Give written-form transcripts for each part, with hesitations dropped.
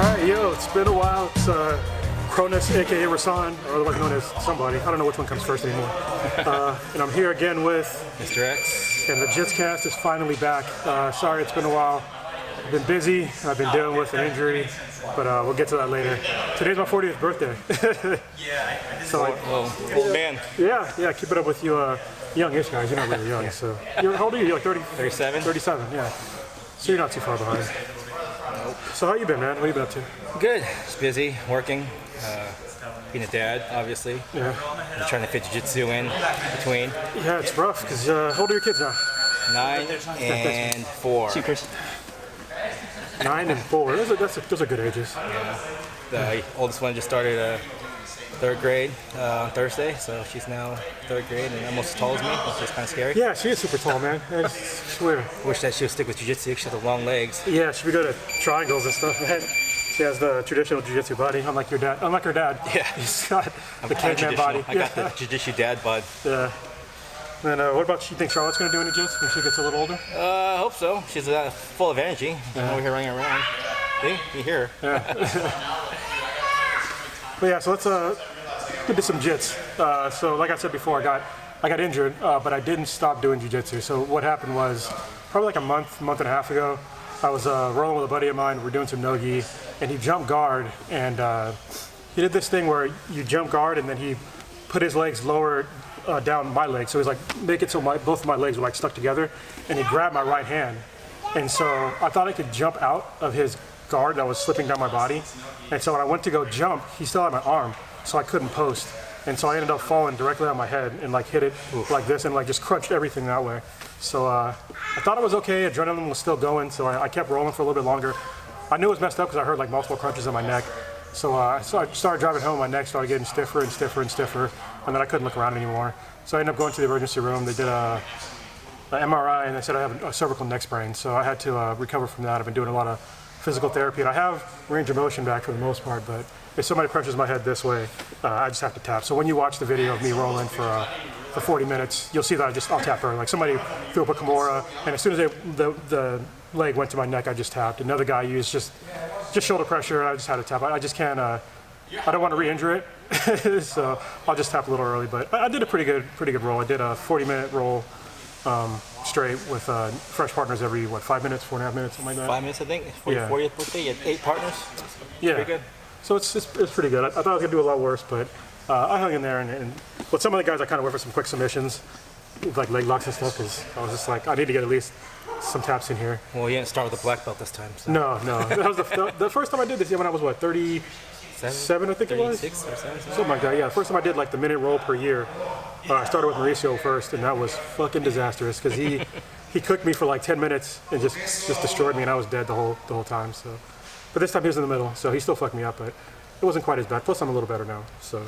Alright, yo, it's been a while. It's Kr0nus, aka Rasan, or otherwise known as somebody. I don't know which one comes first anymore. And I'm here again with Mr. X. And the JitsCast is finally back. Sorry, it's been a while. I've been busy. I've been dealing with an injury, but we'll get to that later. Today's my 40th birthday. So, old man. Yeah, keep it up with you youngish guys. You're not really young, so. How old are you? You're like 30? 37? 37, yeah. So you're not too far behind. So how you been, man? What have you been up to? Good. Just busy, working, being a dad, obviously. Yeah. I'm trying to fit jiu-jitsu in between. Yeah, it's rough, because how old are your kids now? 9 and 4. 9 and 4. Those are good ages. Yeah. The oldest one just started 3rd grade on Thursday, so she's now 3rd grade and almost as tall as me, which is kind of scary. Yeah, she is super tall, man. I swear. Wish that she would stick with jiu-jitsu. She has the long legs. Yeah, she would go to triangles and stuff, man. She has the traditional jiu-jitsu body, unlike your dad. Unlike her dad. Yeah. He's got the caveman body. I got the jiu-jitsu dad bod. Yeah. And what about you think Charlotte's going to do any jiu-jitsu when she gets a little older? I hope so. She's full of energy. Over here running around. See? You hear her. Yeah. But yeah, so let's get to some jits. So like I said before, I got injured, but I didn't stop doing jiu-jitsu. So what happened was, probably like a month and a half ago, I was rolling with a buddy of mine. We're doing some no-gi, and he jumped guard, and he did this thing where you jump guard, and then he put his legs lower down my legs. So he was like, make it so both of my legs were like stuck together, and he grabbed my right hand. And so I thought I could jump out of his guard that was slipping down my body. And so when I went to go jump, he still had my arm, so I couldn't post. And so I ended up falling directly on my head and like hit it like this and like just crunched everything that way. So I thought it was okay. Adrenaline was still going, so I kept rolling for a little bit longer. I knew it was messed up because I heard like multiple crunches in my neck. So I started driving home. My neck started getting stiffer and stiffer and stiffer, and then I couldn't look around anymore. So I ended up going to the emergency room. They did an MRI, and they said I have a cervical neck sprain. So I had to recover from that. I've been doing a lot of physical therapy, and I have range of motion back for the most part, but if somebody crunches my head this way, I just have to tap. So when you watch the video of me rolling for 40 minutes, you'll see that I'll tap her. Like somebody threw up a Kr0nus, and as soon as the leg went to my neck, I just tapped. Another guy used just shoulder pressure, and I just had to tap. I just can't, I don't want to re-injure it, so I'll just tap a little early, but I did a pretty good roll. I did a 40-minute roll straight with fresh partners every, 5 minutes, 4.5 minutes, something like that. 5 minutes, I think. For your 40th birthday, you had 8 partners. Yeah. Pretty good. So it's pretty good. I thought I was going to do a lot worse, but I hung in there. And with some of the guys, I kind of went for some quick submissions, like leg locks and stuff, because I was just like, I need to get at least some taps in here. Well, you didn't start with a black belt this time. So. No. That was the first time I did this when I was, 37, I think it was? 36 or 7? Something like that, yeah. The first time I did, the minute roll per year. I started with Mauricio first, and that was fucking disastrous, because he cooked me for 10 minutes and just destroyed me, and I was dead the whole time. So, but this time he was in the middle, so he still fucked me up, but it wasn't quite as bad. Plus, I'm a little better now, so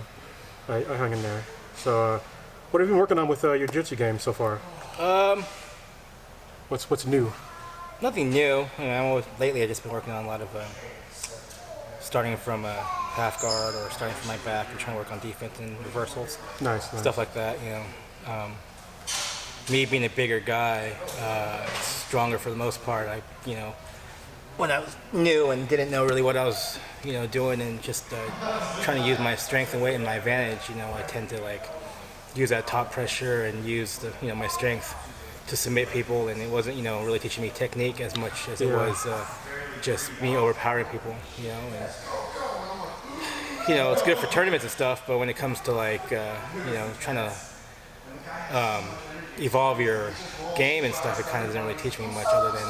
I hung in there. So, what have you been working on with your jiu-jitsu game so far? What's new? Nothing new. Lately, I've just been working on a lot of starting from a half guard or starting from my back and trying to work on defense and reversals. Nice. Stuff like that. Me being a bigger guy, stronger for the most part. When I was new and didn't know really what I was, doing and just trying to use my strength and weight and my advantage, I tend to use that top pressure and use my strength to submit people, and it wasn't, really teaching me technique as much as it was just me overpowering people, and it's good for tournaments and stuff, but when it comes to trying to evolve your game and stuff, it kind of doesn't really teach me much other than,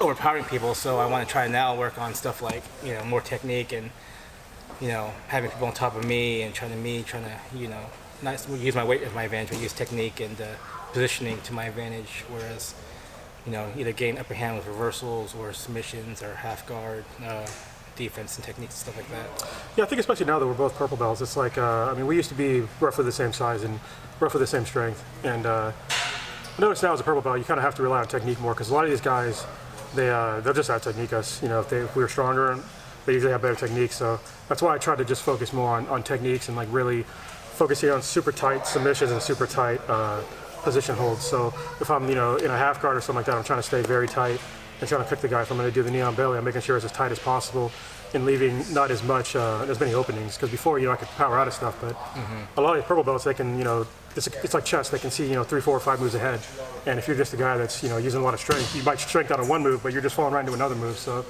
overpowering people. So I want to try now work on stuff like, more technique and, having people on top of me and trying to, not use my weight as my advantage, but use technique and positioning to my advantage, whereas, either gain upper hand with reversals or submissions or half guard, defense and techniques and stuff like that. Yeah, I think especially now that we're both purple belts, it's we used to be roughly the same size and roughly the same strength, and I notice now as a purple belt, you kind of have to rely on technique more, because a lot of these guys, they'll just out-technique us. If we were stronger, they usually have better techniques, so that's why I try to just focus more on techniques and really focusing on super tight submissions and super tight position holds. So if I'm, in a half guard or something like that, I'm trying to stay very tight and trying to pick the guy. If I'm going to do the knee on belly, I'm making sure it's as tight as possible and leaving not as many openings. Because before, I could power out of stuff, but a lot of these purple belts, they can, it's like chess. They can see, 3, 4, 5 moves ahead. And if you're just a guy that's, using a lot of strength, you might strength out on one move, but you're just falling right into another move. So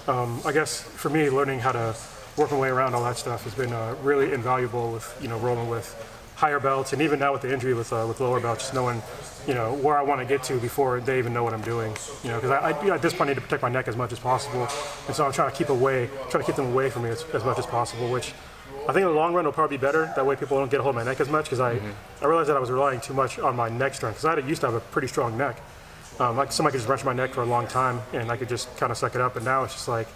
I guess for me, learning how to work my way around all that stuff has been really invaluable with, rolling with higher belts, and even now with the injury with lower belts, just knowing, where I want to get to before they even know what I'm doing. Because I at this point need to protect my neck as much as possible, and so I'm trying to keep them away from me as much as possible. Which I think in the long run will probably be better. That way people don't get a hold of my neck as much. Because I realized that I was relying too much on my neck strength. Because I used to have a pretty strong neck. Like somebody could just wrench my neck for a long time, and I could just kind of suck it up. And now it's just like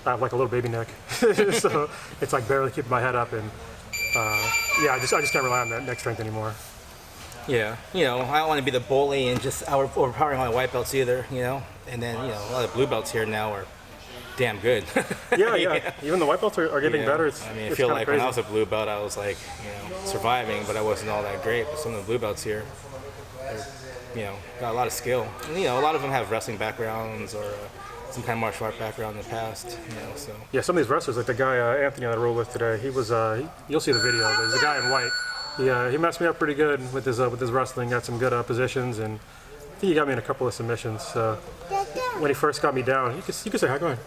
I have like a little baby neck, so it's like barely keeping my head up and. I just can't rely on that neck strength anymore. Yeah, I don't want to be the bully and just overpowering my white belts either, And then, a lot of blue belts here now are damn good. Yeah. Even the white belts are getting better. I feel like crazy. When I was a blue belt, I was like, surviving, but I wasn't all that great. But some of the blue belts here, got a lot of skill. And, a lot of them have wrestling backgrounds or some kind of martial art background in the past, so. Yeah, some of these wrestlers, like the guy Anthony that I rolled with today, he was, you'll see the video, there's a guy in white. He messed me up pretty good with his wrestling, got some good positions, and I think he got me in a couple of submissions. When he first got me down, you could say hi, go ahead.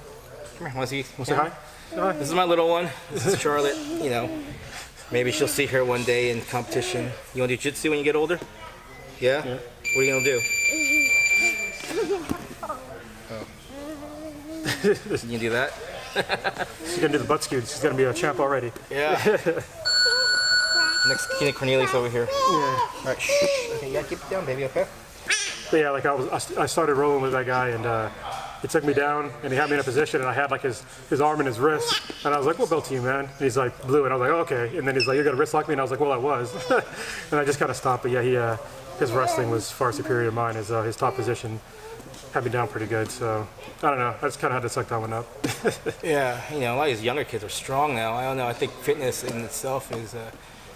Come here, want to say hi? Hi? This is my little one, this is Charlotte, Maybe she'll see her one day in competition. You want to do jiu-jitsu when you get older? Yeah? What are you going to do? You can do that? She's going to do the butt skew. She's going to be a champ already. Yeah. Next, Kr0nus over here. Yeah. All right, shh. Okay, you got to keep it down, baby, okay? But yeah, like I started rolling with that guy, and he took me down, and he had me in a position, and I had like his arm in his wrist, and I was like, what belt team, man? And he's like, blue, and I was like, oh, okay. And then he's like, you're going to wrist lock me? And I was like, well, I was. And I just kind of stopped, but yeah, his wrestling was far superior to mine. His top position had me down pretty good, so I don't know. I just kind of had to suck that one up. Yeah, a lot of these younger kids are strong now. I don't know. I think fitness in itself is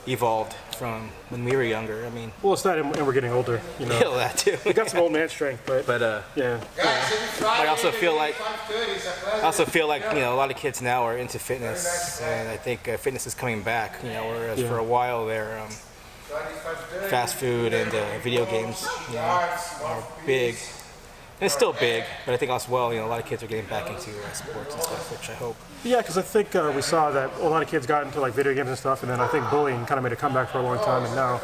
evolved from when we were younger. Well, it's that, and we're getting older. Yeah, that too. We got some old man strength, but yeah. I also feel like a lot of kids now are into fitness, and I think fitness is coming back. Whereas for a while there, fast food and video games, are big. And it's still big, but I think also a lot of kids are getting back into sports and stuff, which I hope. Yeah, because I think we saw that a lot of kids got into like video games and stuff, and then I think bullying kind of made a comeback for a long time, and now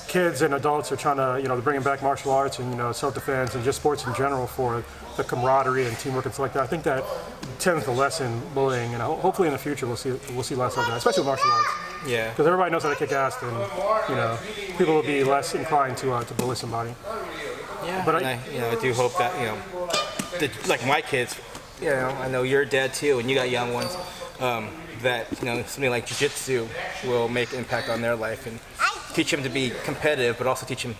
kids and adults are trying to, they're bringing back martial arts and self-defense and just sports in general for the camaraderie and teamwork and stuff like that. I think that tends to lessen bullying, and hopefully in the future we'll see less of that, especially with martial arts. Yeah. Because everybody knows how to kick ass, and people will be less inclined to bully somebody. Yeah, but I do hope that like my kids, I know your dad too, and you got young ones, that something like jiu-jitsu will make an impact on their life and teach them to be competitive, but also teach them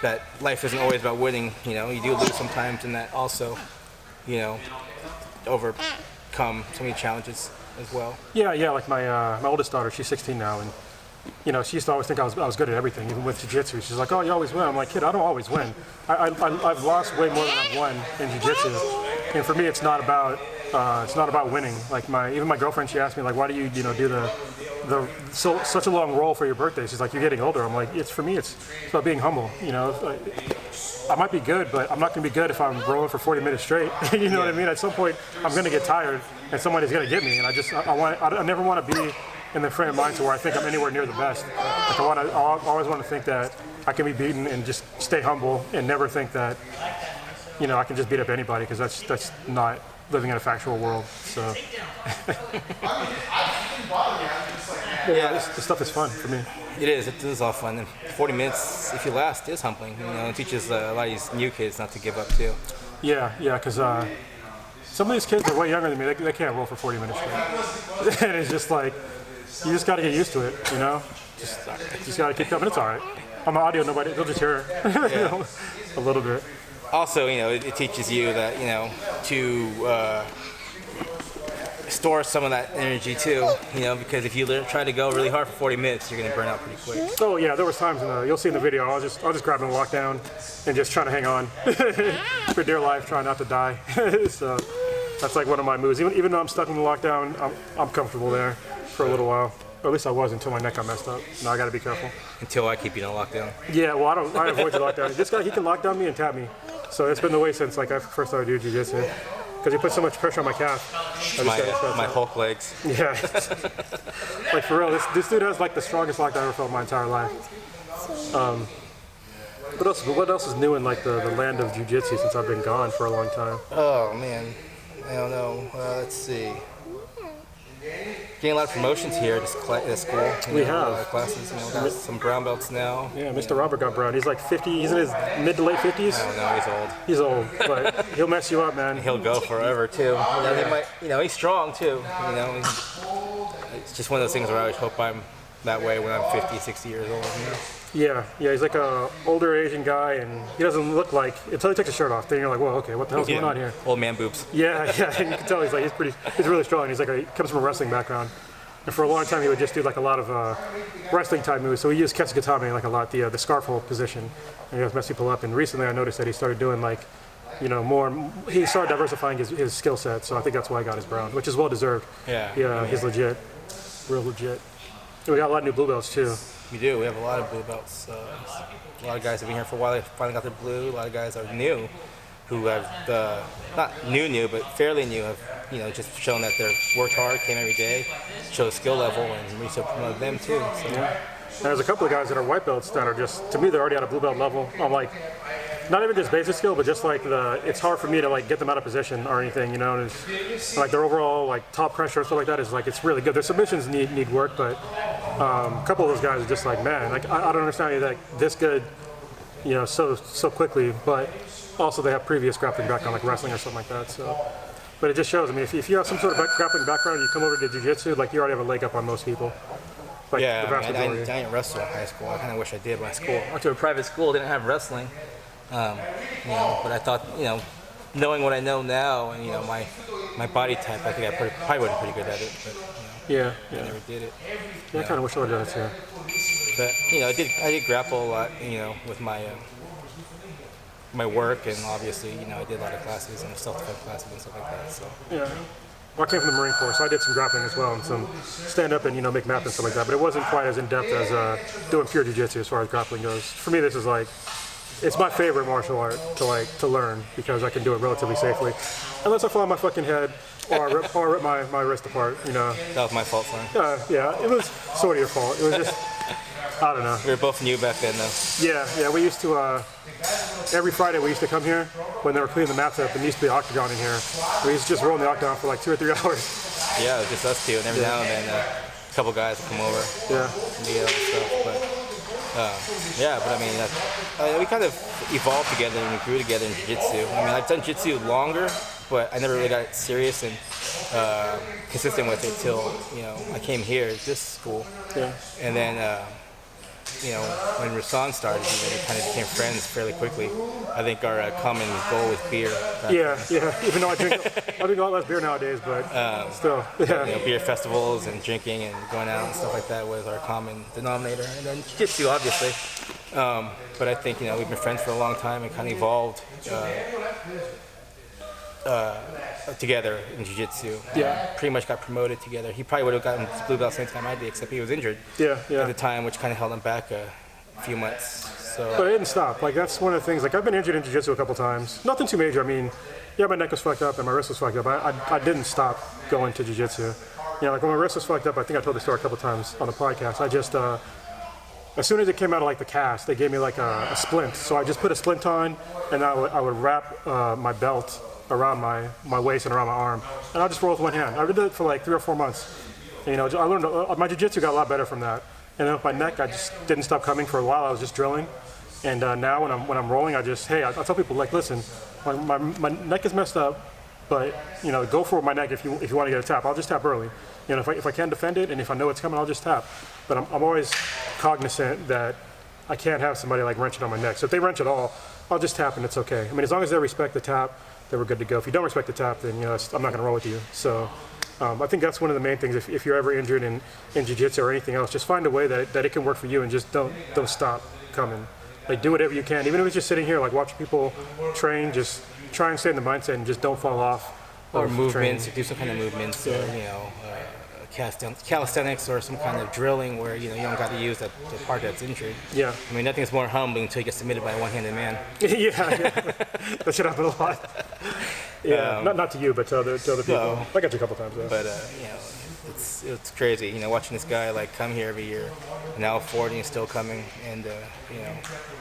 that life isn't always about winning. You do lose sometimes, and that also, overcome so many challenges as well. Yeah. Like my oldest daughter, she's 16 now, and she used to always think I was good at everything, even with jiu-jitsu. She's like, oh, you always win. I'm like, kid, I don't always win. I've lost way more than I've won in jiu-jitsu. And for me, it's not about winning. Like even my girlfriend, she asked me, like, why do you do such a long roll for your birthday? She's like, you're getting older. I'm like, it's about being humble. I might be good, but I'm not going to be good if I'm rolling for 40 minutes straight. You know what I mean? At some point, I'm going to get tired, and somebody's going to get me. And I never want to be in the frame of mind to where I think I'm anywhere near the best. Like I always want to think that I can be beaten and just stay humble and never think that I can just beat up anybody, because that's not living in a factual world. So this stuff is fun for me. It is all fun, and 40 minutes, if you last, is humbling. It teaches a lot of these new kids not to give up too. Yeah, because some of these kids are way younger than me. They can't roll for 40 minutes straight. And it's just like, you just got to get used to it, Just got to keep coming. It's all right. On my audio, they'll just hear it, a little bit. Also, it teaches you that, to store some of that energy too, because if you try to go really hard for 40 minutes, you're gonna burn out pretty quick. Oh yeah, there was times you'll see in the video, I'll just grab in the lockdown and just try to hang on for dear life, trying not to die. So that's like one of my moves. Even though I'm stuck in the lockdown, I'm comfortable there for a little while. Or at least I was until my neck got messed up. Now I gotta be careful. Until I keep you in a lockdown. Yeah, well I avoid the lockdown. This guy, he can lock down me and tap me. So it's been the way since like I first started doing jiu-jitsu. Because he put so much pressure on my calf. My Hulk legs. Yeah. Like for real, this dude has like the strongest lock I ever felt in my entire life. What else is new in like the land of jiu-jitsu since I've been gone for a long time? Oh man, I don't know. Let's see. Getting a lot of promotions here at this school. We have classes. Got some brown belts now. Yeah, Mr. Robert got brown. He's like 50. He's in his mid to late 50s. I don't know. He's old. He's old, but he'll mess you up, man. He'll go forever too. He might. He's strong too. It's just one of those things where I always hope I'm that way when I'm 50, 60 years old. Yeah, he's like a older Asian guy, and he doesn't look like until he takes his shirt off. Then you're like, well, okay, what the hell's going on here? Old man boobs. Yeah, and you can tell he's really strong. He's like he comes from a wrestling background, and for a long time he would just do like a lot of wrestling type moves. So he used Ketsugatame like a lot, the scarf hold position, and he would mess people up. And recently I noticed that he started doing like, more. He started diversifying his skill set. So I think that's why he got his brown, which is well deserved. Yeah, he's legit, real legit. And we got a lot of new blue belts too. We do. We have a lot of blue belts. A lot of guys have been here for a while. They finally got their blue. A lot of guys are new, who have not new, but fairly new. Have just shown that they've worked hard, came every day, show skill level, and we still promote them too. So. Yeah. And there's a couple of guys that are white belts that are just, to me, they're already at a blue belt level. I'm like, not even just basic skill, but just like it's hard for me to like get them out of position or anything, And it's, like their overall like top pressure and stuff like that is like it's really good. Their submissions need work, but a couple of those guys are just like, man, like I don't understand you like this good, so quickly. But also they have previous grappling background like wrestling or something like that. So, but it just shows. I mean, if you have some sort of grappling background, you come over to jiu-jitsu, like you already have a leg up on most people. Like yeah, I didn't wrestle in high school. I kind of wish I did my school. I went to a private school, didn't have wrestling. But I thought, knowing what I know now and my body type, I think I probably would have been pretty good at it. But I never did it. Yeah, I kind of wish I would have done it too. But I did grapple a lot, with my my work, and obviously, I did a lot of classes and self-defense classes and stuff like that. So yeah. Well, I came from the Marine Corps, so I did some grappling as well and some stand-up and make map and stuff like that. But it wasn't quite as in-depth as doing pure jiu-jitsu as far as grappling goes. For me, this is like. It's my favorite martial art to learn because I can do it relatively safely, unless I fall on my fucking head or I rip my wrist apart. That was my fault, son. Yeah, it was sort of your fault. It was just I don't know. We were both new back then, though. Yeah. We used to every Friday we used to come here when they were cleaning the mats up. And there used to be an octagon in here. We used to just roll in the octagon for like 2 or 3 hours. Yeah, it was just us two, and every now and then a couple guys would come over. Yeah. And do stuff, but. But I mean, we kind of evolved together and we grew together in jiu-jitsu. I mean, I've done jiu-jitsu longer, but I never really got serious and consistent with it till, I came here at this school. Yeah. And then, when Rasan started, we kind of became friends fairly quickly. I think our common goal was beer. Yeah. Even though I drink a lot less beer nowadays, but still. Yeah. Beer festivals and drinking and going out and stuff like that was our common denominator. And then jiu-jitsu, obviously. But I think, we've been friends for a long time and kind of evolved together in jiu-jitsu. Yeah. Pretty much got promoted together. He probably would have gotten his blue belt same time I did, except he was injured at the time, which kind of held him back a few months. So. But it didn't stop. Like that's one of the things. Like I've been injured in jiu-jitsu a couple times. Nothing too major. I mean, my neck was fucked up and my wrist was fucked up. I didn't stop going to jiu-jitsu. Like when my wrist was fucked up, I think I told the story a couple times on the podcast. I just as soon as it came out of like the cast, they gave me like a splint. So I just put a splint on, and I would wrap my belt around my waist and around my arm, and I'll just roll with one hand. I did it for like 3 or 4 months. And, I learned my jiu-jitsu got a lot better from that. And then with my neck, I just didn't stop coming for a while. I was just drilling, and now when I'm rolling, I tell people like, listen, my neck is messed up, but go for my neck if you want to get a tap. I'll just tap early. If I can defend it and if I know it's coming, I'll just tap. But I'm always cognizant that I can't have somebody like wrenching on my neck. So if they wrench at all, I'll just tap and it's okay. I mean, as long as they respect the tap, then we're good to go. If you don't respect the tap, then I'm not going to roll with you. So I think that's one of the main things. If you're ever injured in jiu-jitsu or anything else, just find a way that it can work for you, and just don't stop coming. Like, do whatever you can, even if it's just sitting here, like watching people train. Just try and stay in the mindset and just don't fall off. Or movements, do some kind of movements, or calisthenics, or some kind of drilling where you don't got to use the part that's injured. Yeah. I mean, nothing's more humbling until you get submitted by a one-handed man. yeah. That should happen a lot. Yeah. Not to you, but to other people. Well, I got you a couple times though. But it's crazy, watching this guy like come here every year, now 40 and still coming, and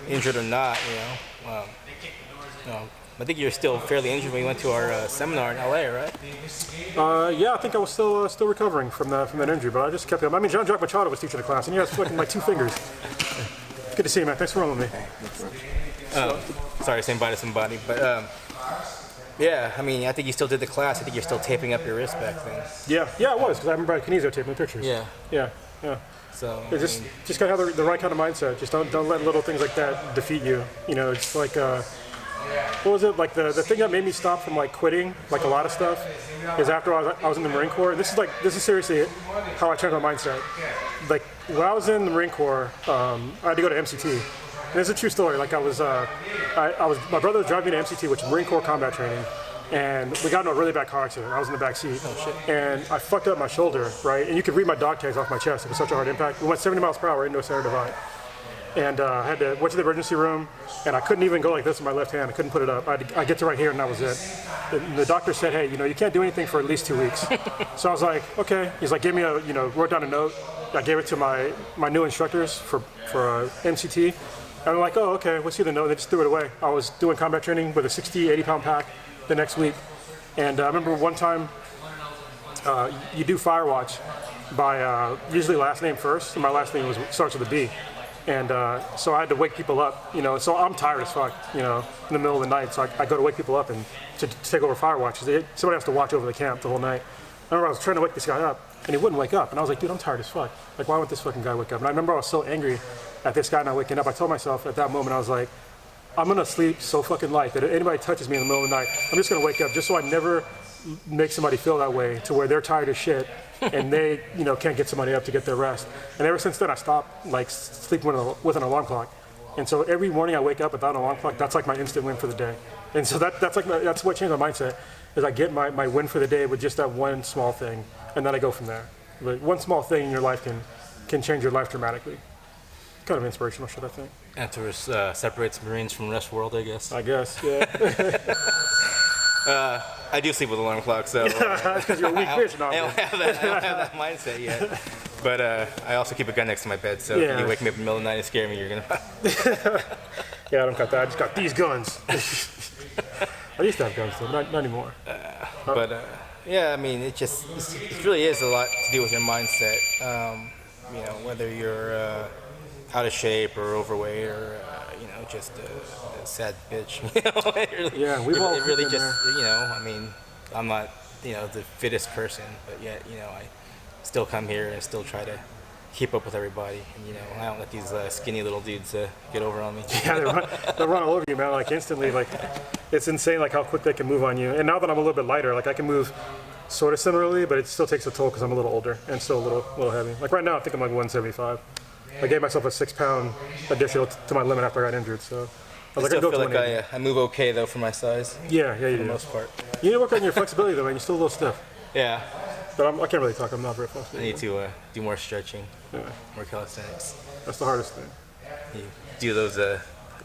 injured or not, I think you're still fairly injured when you went to our seminar in LA, right? Yeah, I think I was still recovering from that injury, but I just kept going. I mean, Jean-Jacques Machado was teaching the class, and he has fucking like 2 fingers. Good to see you, man. Thanks for rolling with me. Sorry, saying bye to somebody, but yeah, I mean, I think you still did the class. I think you're still taping up your wrist back then. Yeah, I was, because I remember Kr0nus taping the pictures. Yeah. So just gotta have the right kind of mindset. Just don't let little things like that defeat you. It's like what was it, like the thing that made me stop from like quitting like a lot of stuff is after I was in the Marine Corps. This is seriously how I changed my mindset. Like when I was in the Marine Corps, I had to go to MCT. And it's a true story. Like my brother was driving me to MCT, which is Marine Corps combat training, and we got in a really bad car accident. I was in the back seat, and I fucked up my shoulder, right? And you could read my dog tags off my chest. It was such a hard impact. We went 70 miles per hour into a center divide. And I went to the emergency room, and I couldn't even go like this with my left hand. I couldn't put it up. I get to right here, and that was it. The doctor said, hey, you can't do anything for at least 2 weeks. So I was like, okay. He's like, give me wrote down a note. I gave it to my new instructors for MCT. And I'm like, oh, okay, we'll see the note. They just threw it away. I was doing combat training with a 60, 80-pound pack the next week. And I remember one time, you do Firewatch by usually last name first, and my last name starts with a B. And so I had to wake people up, so I'm tired as fuck, in the middle of the night. So I go to wake people up and to take over Firewatch. Somebody has to watch over the camp the whole night. I remember I was trying to wake this guy up, and he wouldn't wake up. And I was like, dude, I'm tired as fuck. Like, why won't this fucking guy wake up? And I remember I was so angry at this guy not waking up. I told myself at that moment, I was like, I'm going to sleep so fucking light that if anybody touches me in the middle of the night, I'm just going to wake up just so I never make somebody feel that way to where they're tired as shit and they, can't get somebody up to get their rest. And ever since then, I stopped like sleeping with an alarm clock. And so every morning I wake up without an alarm clock. That's like my instant win for the day. And so that's what changed my mindset. Is I get my win for the day with just that one small thing, and then I go from there. But one small thing in your life can change your life dramatically. Kind of inspirational shit, I think. And to separates Marines from the rest of the world, I guess. I guess, yeah. I do sleep with alarm clock, so because you're a weak bitch. I don't have that mindset yet. But I also keep a gun next to my bed, so if you wake me up in the middle of the night and scare me, you're gonna. Yeah, I don't got that. I just got these guns. I used to have guns, though, not anymore. Yeah, I mean, it really is a lot to do with your mindset. Whether you're out of shape or overweight or just a sad bitch. Yeah, we've all it really been just there. I mean, I'm not the fittest person, but yet I still come here and still try to keep up with everybody, and I don't let these skinny little dudes get over on me. Yeah, they run all over you, man, like instantly. Like it's insane, like how quick they can move on you. And now that I'm a little bit lighter, like I can move sort of similarly, but it still takes a toll because I'm a little older and still a little heavy. Like right now, I think I'm like 175. I gave myself a 6-pound additional to my limit after I got injured. So I was I like, still feel like I move okay though for my size. Yeah, you do. For the most part. You need to work on your flexibility though, man. You're still a little stiff. Yeah. But I can't really talk. I'm not very flexible. I need to do more stretching, more calisthenics. That's the hardest thing. You do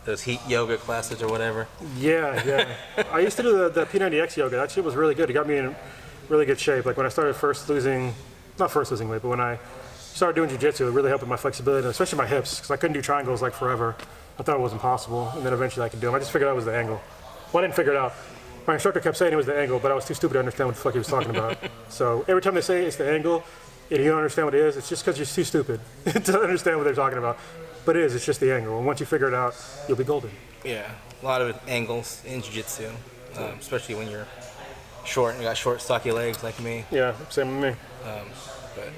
those heat yoga classes or whatever. Yeah. I used to do the P90X yoga. That shit was really good. It got me in really good shape. Like when I started not first losing weight, but when I started doing jiu-jitsu, it really helped with my flexibility, especially my hips, because I couldn't do triangles like forever. I thought it was impossible, and then eventually I could do them. I just figured out it was the angle. Well, I didn't figure it out. My instructor kept saying it was the angle, but I was too stupid to understand what the fuck he was talking about. So every time they say it's the angle, and you don't understand what it is, it's just because you're too stupid to understand what they're talking about. But it is, it's just the angle. And once you figure it out, you'll be golden. Yeah, a lot of angles in jiu-jitsu, especially when you're short and you got short, stocky legs like me. Yeah, same with me. But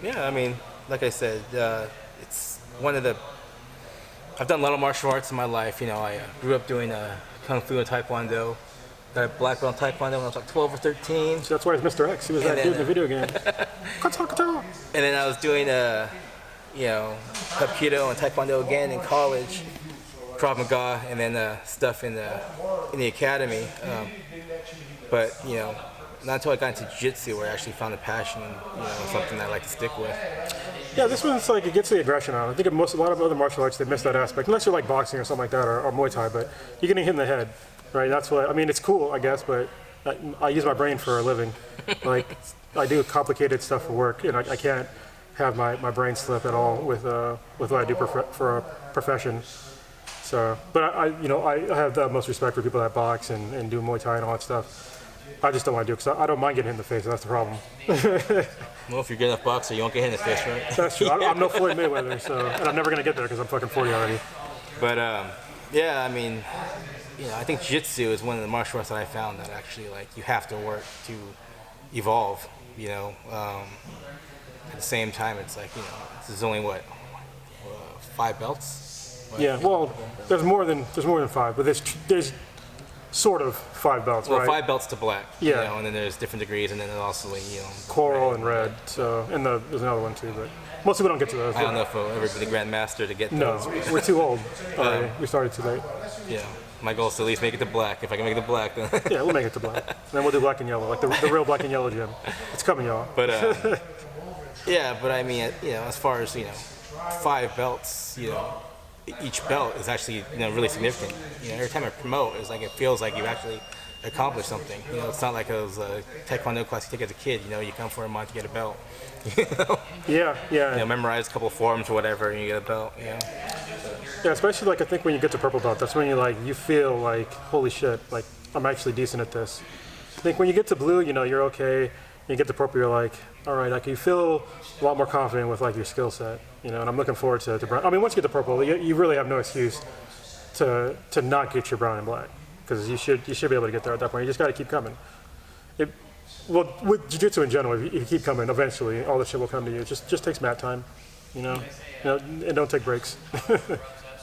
yeah, I mean, like I said, it's one of the. I've done a lot of martial arts in my life. I grew up doing kung fu and taekwondo. got a black belt in Taekwondo when I was like 12 or 13. So that's why it's Mr. X. He was that dude in the video game. And then I was doing you know, Hapkido and Taekwondo again in college, Krav Maga, and then stuff in the academy. But you know, not until I got into jiu-jitsu where I actually found a passion and you know something I like to stick with. Yeah, this one's like it gets the aggression out. I think a lot of other martial arts they miss that aspect, unless you're like boxing or something like that or Muay Thai. But you're getting hit in the head, right? That's what I mean. It's cool, I guess, but I use my brain for a living. Like I do complicated stuff for work, and I can't have my brain slip at all with what I do for a profession. So, but I have the most respect for people that box and do Muay Thai and all that stuff. I just don't want to do it because I don't mind getting hit in the face. That's the problem. Well, if you're good enough boxer, you won't get hit in the face, right? That's true. I'm no Floyd Mayweather, so and I'm never gonna get there because I'm fucking 40 already. But yeah, I mean, you know, I think jiu-jitsu is one of the martial arts that I found that actually like you have to work to evolve. You know, at the same time, it's like you know, this is only what 5 belts. What? Yeah, well, there's more than 5, but there's sort of 5 belts, well, right? 5 belts to black. Yeah. You know, and then there's different degrees, and then there's also like, you know, coral and red. So, and there's another one too, but most people don't get to those. I don't know if everybody grandmaster to get No, those. we're too old already. We started too late. Yeah. My goal is to at least make it to black. If I can make it to black, then. Yeah, we'll make it to black. And then we'll do black and yellow, like the real black and yellow gym. It's coming, y'all. But yeah, but I mean, you know, as far as you know, 5 belts, you know, each belt is actually you know really significant. You know, every time I promote, it's like it feels like you actually accomplished something. You know, it's not like it was a Taekwondo class you take as a kid. You know, you come for a month to get a belt. You know? Yeah. You know, memorize a couple of forms or whatever, and you get a belt. You know. Yeah, especially like I think when you get to purple belt, that's when you feel like holy shit, like I'm actually decent at this. I think when you get to blue, you know, you're okay. You get to purple, you're like, all right, like you feel a lot more confident with like your skill set, you know. And I'm looking forward to brown. I mean, once you get to purple, you really have no excuse to not get your brown and black because you should be able to get there at that point. You just got to keep coming. Well, with jiu-jitsu in general, if you keep coming, eventually all the shit will come to you. It just takes mat time, you know, and don't take breaks.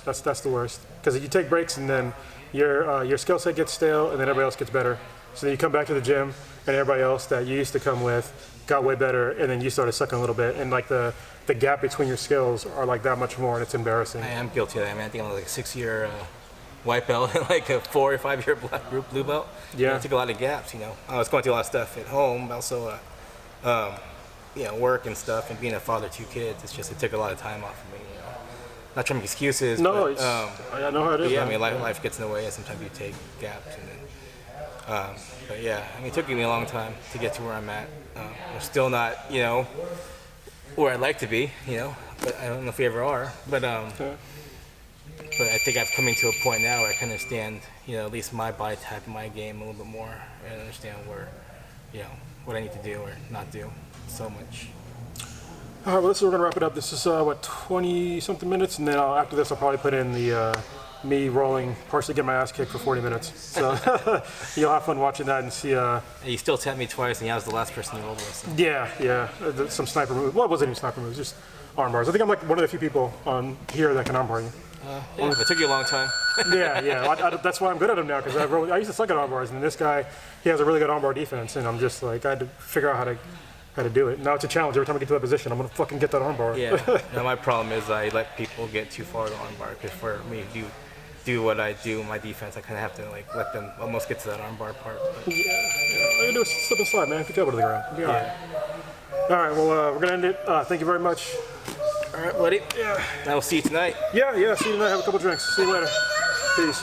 That's the worst because you take breaks and then your skill set gets stale and then everybody else gets better. So then you come back to the gym and everybody else that you used to come with got way better and then you started sucking a little bit and like the gap between your skills are like that much more and it's embarrassing. I am guilty of that, man. I think I'm like a 6-year white belt and like a 4 or 5 year black group blue belt. Yeah. I took a lot of gaps, you know. I was going through a lot of stuff at home, also you know, work and stuff and being a father of 2 kids. It took a lot of time off of me, you know. Not trying to make excuses. No, but, I know how it is. Yeah, man. I mean, life gets in the way and sometimes you take gaps and then. But yeah, I mean, it took me a long time to get to where I'm at. I'm still not, you know, where I'd like to be, you know, but I don't know if we ever are. But I think I've come into a point now where I can understand, you know, at least my body type and my game a little bit more and understand where, you know, what I need to do or not do so much. All right, well, we're going to wrap it up. This is, 20-something minutes, and then after this I'll probably put in the me rolling, partially get my ass kicked for 40 minutes. So you'll have fun watching that and see. You still tapped me twice, and I was the last person you rolled with. So. Yeah. Some sniper moves. Well, it wasn't even sniper moves, just arm bars. I think I'm like one of the few people on here that can arm bar you. Yeah, it took you a long time. Yeah. That's why I'm good at them now, because I used to suck at arm bars, and this guy, he has a really good arm bar defense, and I'm just like, I had to figure out how to do it. Now it's a challenge. Every time I get to that position, I'm gonna fucking get that arm bar. Yeah. Now my problem is I let people get too far to arm bar, because for me to do what I do in my defense, I kind of have to like let them almost get to that arm bar part. But. Yeah. All you do is slip and slide, man. Get your elbow to the ground. You'll be all right. All right. Well, we're gonna end it. Thank you very much. All right, buddy. Yeah. I will see you tonight. Yeah. See you tonight. Have a couple drinks. See you later. Peace.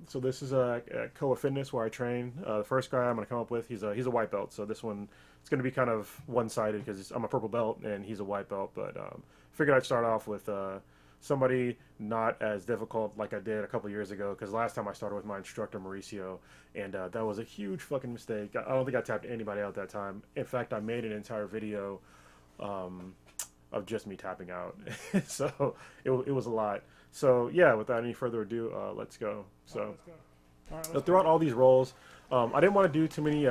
So this is Kr0nus where I train. The first guy I'm going to come up with, he's a white belt. So this one, it's going to be kind of one-sided because I'm a purple belt and he's a white belt. But figured I'd start off with somebody not as difficult like I did a couple years ago. Because last time I started with my instructor Mauricio, and that was a huge fucking mistake. I don't think I tapped anybody out that time. In fact, I made an entire video of just me tapping out. So it was a lot. So yeah, without any further ado, let's go. So throughout all these rolls, I didn't want to do too many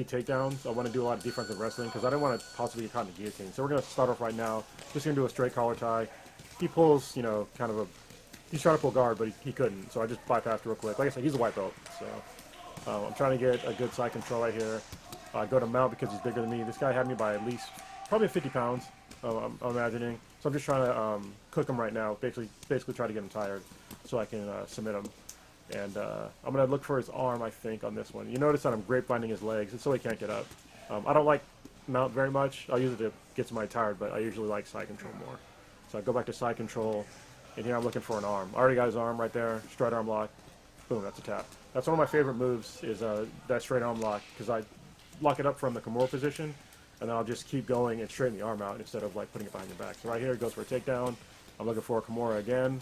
takedowns. I want to do a lot of defensive wrestling because I didn't want to possibly get caught in the guillotine. So we're gonna start off right now. Just gonna do a straight collar tie, he pulls, you know, kind of a, he's trying to pull guard, but he couldn't, so I just bypassed real quick. Like I said, he's a white belt, so I'm trying to get a good side control right here. Go to mount because he's bigger than me. This guy had me by at least probably 50 pounds, I'm imagining. So I'm just trying to cook him right now, basically try to get him tired so I can submit him. And I'm going to look for his arm, I think, on this one. You notice that I'm grapevinding his legs, it's so he can't get up. I don't like mount very much. I'll use it to get somebody tired, but I usually like side control more. So I go back to side control, and here I'm looking for an arm. I already got his arm right there, straight arm lock. Boom, that's a tap. That's one of my favorite moves, is that straight arm lock, because I lock it up from the Kr0nus position, and then I'll just keep going and straighten the arm out instead of like putting it behind your back. So right here it goes for a takedown. I'm looking for a Kr0nus again,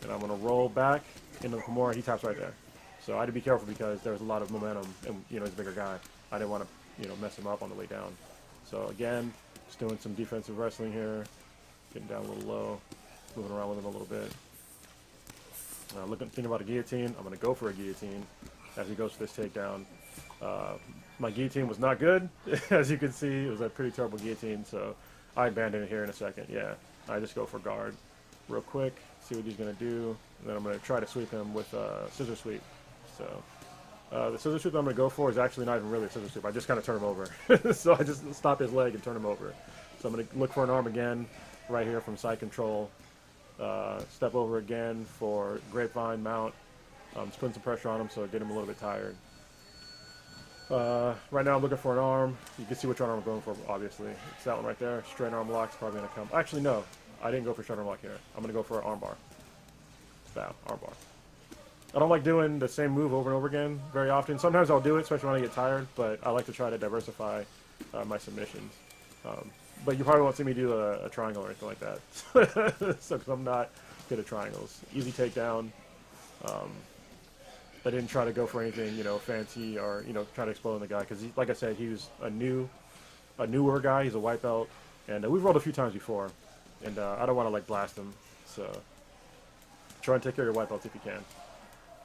and I'm going to roll back into the Kr0nus. He taps right there. So I had to be careful because there was a lot of momentum, and you know, he's a bigger guy. I didn't want to, you know, mess him up on the way down. So again, just doing some defensive wrestling here, getting down a little low, moving around with him a little bit. Thinking about a guillotine. I'm going to go for a guillotine as he goes for this takedown. My guillotine was not good, as you can see. It was a pretty terrible guillotine, so I abandon it here in a second. Yeah, I just go for guard real quick, see what he's going to do, and then I'm going to try to sweep him with a scissor sweep. So the scissor sweep I'm going to go for is actually not even really a scissor sweep. I just kind of turn him over. So I just stop his leg and turn him over. So I'm going to look for an arm again right here from side control. Step over again for grapevine mount. Just putting some pressure on him so get him a little bit tired. Right now I'm looking for an arm. You can see which arm I'm going for, obviously. It's that one right there. Straight arm lock's probably going to come. Actually, no. I didn't go for straight arm lock here. I'm going to go for an arm bar. Bam, arm bar. I don't like doing the same move over and over again very often. Sometimes I'll do it, especially when I get tired, but I like to try to diversify my submissions. But you probably won't see me do a triangle or anything like that. So, because I'm not good at triangles. Easy takedown. I didn't try to go for anything, you know, fancy or, you know, try to explode on the guy. Because, like I said, he was a newer guy. He's a white belt. And we've rolled a few times before. And I don't want to, like, blast him. So, try and take care of your white belts if you can.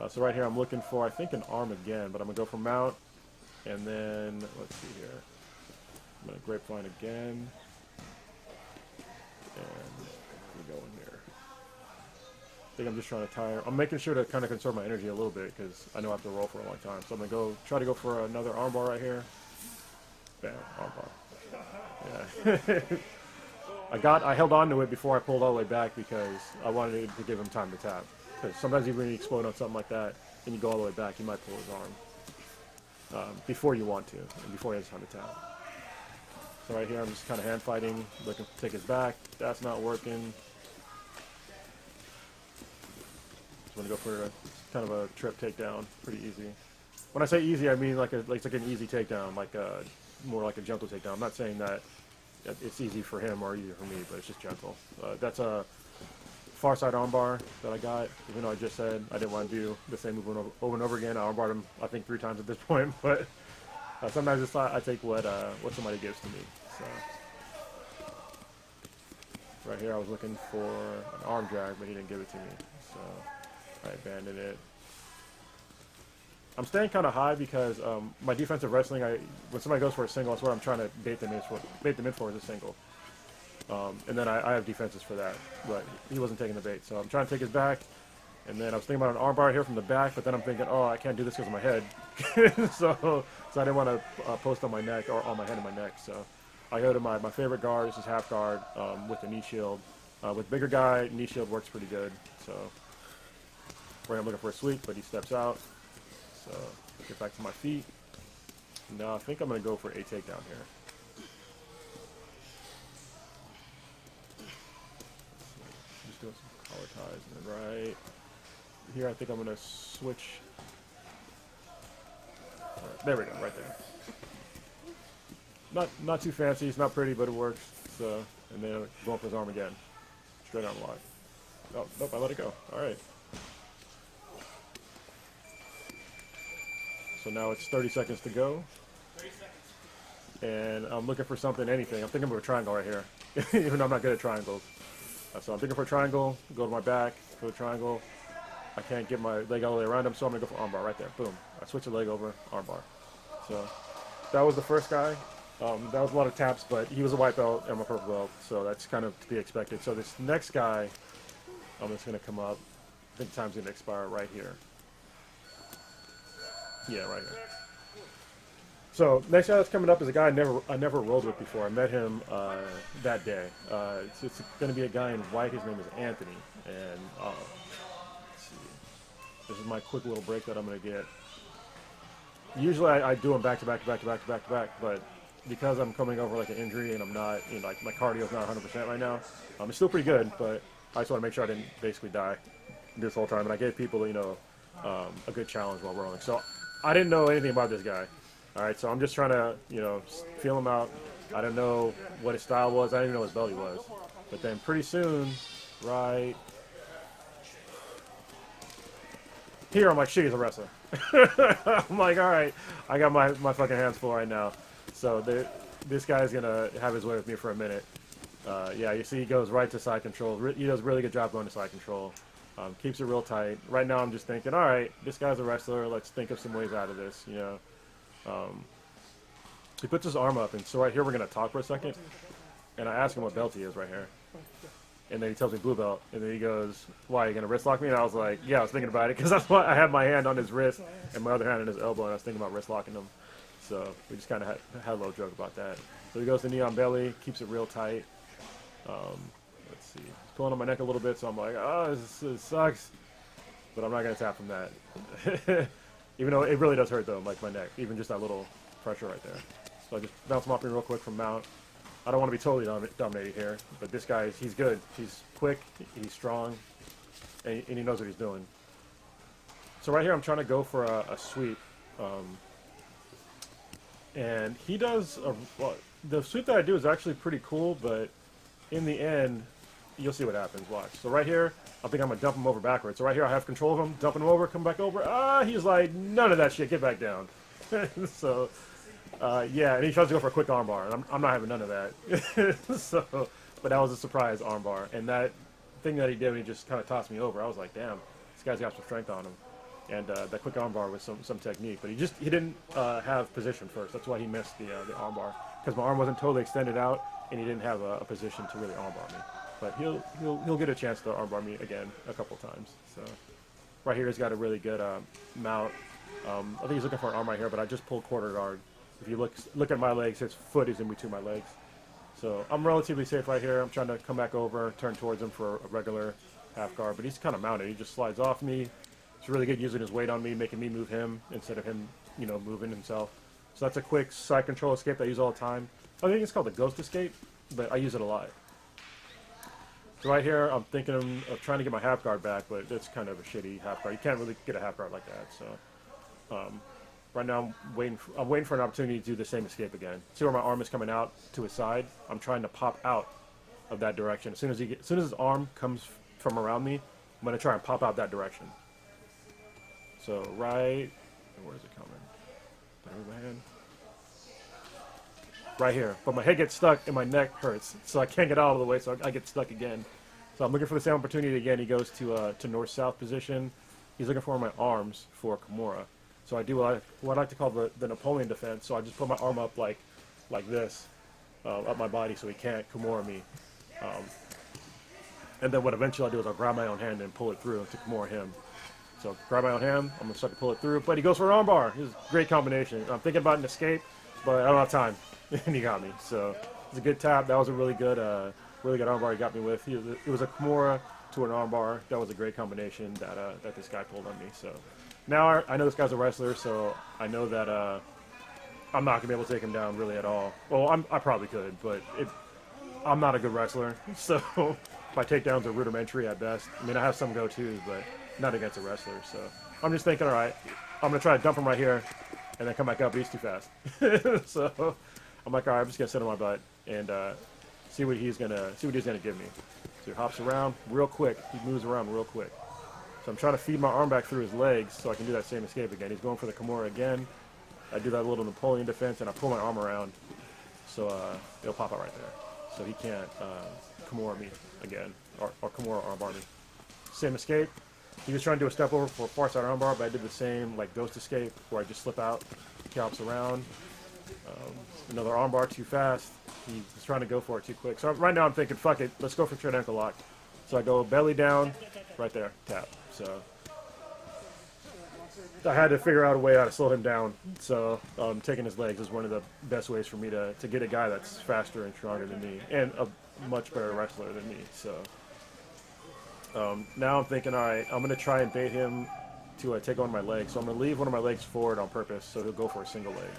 So right here I'm looking for, I think, an arm again. But I'm going to go for mount. And then, let's see here. I'm going to grapevine again. And we go in here. I think I'm just trying to tire. I'm making sure to kind of conserve my energy a little bit because I know I have to roll for a long time. So I'm going to try to go for another armbar right here. Bam, armbar. Yeah. I held on to it before I pulled all the way back because I wanted to give him time to tap. Because sometimes even when you explode on something like that and you go all the way back, you might pull his arm before you want to and before he has time to tap. So right here I'm just kind of hand fighting, looking to take his back. That's not working. Just want to go for kind of a trip takedown, pretty easy. When I say easy, I mean like it's like an easy takedown, like more like a gentle takedown. I'm not saying that it's easy for him or easy for me, but it's just gentle. That's a far side armbar that I got, even though I just said I didn't want to do the same move over and over again. I armbarred him, I think, 3 times at this point, but sometimes it's I take what somebody gives to me. So right here I was looking for an arm drag, but he didn't give it to me, so I abandoned it. I'm staying kind of high because my defensive wrestling, when somebody goes for a single, that's what I'm trying to bait them in for is a single. And then I have defenses for that, but he wasn't taking the bait. So I'm trying to take his back, and then I was thinking about an armbar here from the back, but then I'm thinking, oh, I can't do this because of my head. so I didn't want to post on my neck or on my head and my neck. So I go to my favorite guard. This is half guard with the knee shield. With bigger guy, knee shield works pretty good. So right, I'm looking for a sweep, but he steps out. So get back to my feet. Now I think I'm going to go for a takedown here. Just doing some collar ties, and then right here I think I'm going to switch. Right, there we go, right there. Not too fancy, it's not pretty, but it works. So, and then going for his arm again. Straight arm lock. Oh, nope, I let it go. All right. So now it's 30 seconds to go. 30 seconds. And I'm looking for something, anything. I'm thinking of a triangle right here, even though I'm not good at triangles. So I'm thinking for a triangle, go to my back for the triangle. I can't get my leg all the way around him, so I'm going to go for armbar right there. Boom. I switch the leg over, armbar. So that was the first guy. That was a lot of taps, but he was a white belt and I'm a purple belt, so that's kind of to be expected. So this next guy, I'm just going to come up. I think time's going to expire right here. Yeah, right here. So next guy that's coming up is a guy I never rolled with before. I met him that day. It's going to be a guy in white. His name is Anthony, and let's see. This is my quick little break that I'm going to get. Usually I do them back to back, but because I'm coming over like an injury and I'm not, like my cardio's not 100% right now. It's still pretty good, but I just want to make sure I didn't basically die this whole time. And I gave people, a good challenge while rolling. So I didn't know anything about this guy. All right, so I'm just trying to, feel him out. I didn't know what his style was. I didn't even know what his belly was. But then pretty soon, right here, I'm like, shit, he's a wrestler. I'm like, all right, I got my fucking hands full right now. So this guy's going to have his way with me for a minute. Yeah, you see he goes right to side control. He does a really good job going to side control. Keeps it real tight. Right now I'm just thinking, all right, this guy's a wrestler. Let's think of some ways out of this, He puts his arm up, and so right here we're going to talk for a second. And I ask him what belt he is right here. And then he tells me blue belt. And then he goes, why, are you going to wrist lock me? And I was like, yeah, I was thinking about it. Because that's why I had my hand on his wrist and my other hand on his elbow. And I was thinking about wrist locking him. So we just kind of had a little joke about that. So he goes to knee on belly, keeps it real tight. Let's see. He's pulling on my neck a little bit. So I'm like, oh, this sucks. But I'm not going to tap from that. Even though it really does hurt, though, like my neck. Even just that little pressure right there. So I just bounce him off me real quick from mount. I don't want to be totally dominated here, but this guy, he's good. He's quick, he's strong, and he knows what he's doing. So right here, I'm trying to go for a sweep. And he does, well, the sweep that I do is actually pretty cool, but in the end, you'll see what happens. Watch. So right here, I think I'm going to dump him over backwards. So right here, I have control of him, dumping him over, come back over. He's like, none of that shit, get back down. So... yeah, and he tries to go for a quick armbar, and I'm not having none of that. But that was a surprise armbar, and that thing that he did, he just kind of tossed me over. I was like, damn, this guy's got some strength on him. And that quick armbar was some technique, but he didn't have position first. That's why he missed the armbar, because my arm wasn't totally extended out, and he didn't have a position to really armbar me. But he'll get a chance to armbar me again a couple times. So right here, he's got a really good mount. I think he's looking for an arm right here, but I just pulled quarter guard. If you look at my legs, his foot is in between my legs. So I'm relatively safe right here. I'm trying to come back over, turn towards him for a regular half guard, but he's kind of mounted. He just slides off me. It's really good using his weight on me, making me move him instead of him, moving himself. So that's a quick side control escape that I use all the time. I think it's called the ghost escape, but I use it a lot. So right here, I'm thinking of trying to get my half guard back, but it's kind of a shitty half guard. You can't really get a half guard like that. So right now, I'm waiting for an opportunity to do the same escape again. See where my arm is coming out to his side? I'm trying to pop out of that direction. As soon as his arm comes from around me, I'm going to try and pop out that direction. So where is it coming? Did I move my hand? Right here. But my head gets stuck and my neck hurts, so I can't get out of the way, so I get stuck again. So I'm looking for the same opportunity again. He goes to north-south position. He's looking for my arms for Kr0nus. So I do what I like to call the Napoleon defense. So I just put my arm up like this, up my body, so he can't Kr0nus me. And then what eventually I'll do is I'll grab my own hand and pull it through to Kr0nus him. So grab my own hand, I'm going to start to pull it through. But he goes for an armbar. It's a great combination. I'm thinking about an escape, but I don't have time. And he got me. So it's a good tap. That was a really good armbar he got me with. It was a Kr0nus to an armbar. That was a great combination that this guy pulled on me. So now I know this guy's a wrestler, so I know that I'm not going to be able to take him down really at all. Well, I probably could, but I'm not a good wrestler. So my takedowns are rudimentary at best. I mean, I have some go-tos, but not against a wrestler. So I'm just thinking, all right, I'm going to try to dump him right here and then come back up, but he's too fast. So I'm like, all right, I'm just going to sit on my butt and see what he's going to give me. So he hops around real quick. He moves around real quick. So I'm trying to feed my arm back through his legs so I can do that same escape again. He's going for the Kr0nus again. I do that little Napoleon defense, and I pull my arm around so it'll pop out right there. So he can't Kr0nus me again, or Kr0nus armbar me. Same escape. He was trying to do a step over for a far side armbar, but I did the same like ghost escape where I just slip out. He hops around. Another armbar too fast. He's trying to go for it too quick. So right now I'm thinking, fuck it, let's go for straight ankle lock. So I go belly down, right there, tap. So I had to figure out a way how to slow him down. So taking his legs is one of the best ways for me to get a guy that's faster and stronger than me and a much better wrestler than me. So now I'm thinking, all right, I'm going to try and bait him to take on my legs. So I'm going to leave one of my legs forward on purpose so he'll go for a single leg.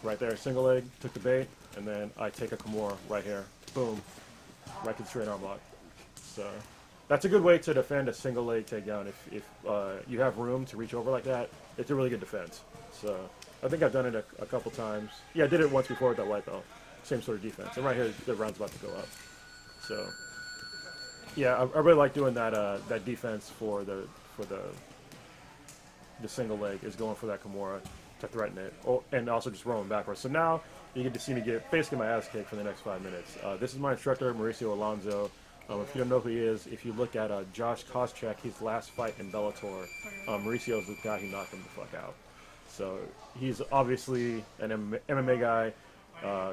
Right there, single leg, took the bait, and then I take a Kr0nus right here. Boom. Right to the straight arm lock. So that's a good way to defend a single leg takedown. If you have room to reach over like that, it's a really good defense. So I think I've done it a couple times. Yeah, I did it once before with that white belt. Same sort of defense. And right here, the round's about to go up. So yeah, I really like doing that that defense for the single leg, is going for that Kr0nus to threaten it, and also just rolling backwards. So now you get to see me get basically my ass kicked for the next 5 minutes. This is my instructor, Mauricio Alonso. If you don't know who he is, if you look at Josh Koscheck, his last fight in Bellator, Mauricio is the guy who knocked him the fuck out. So he's obviously an MMA guy.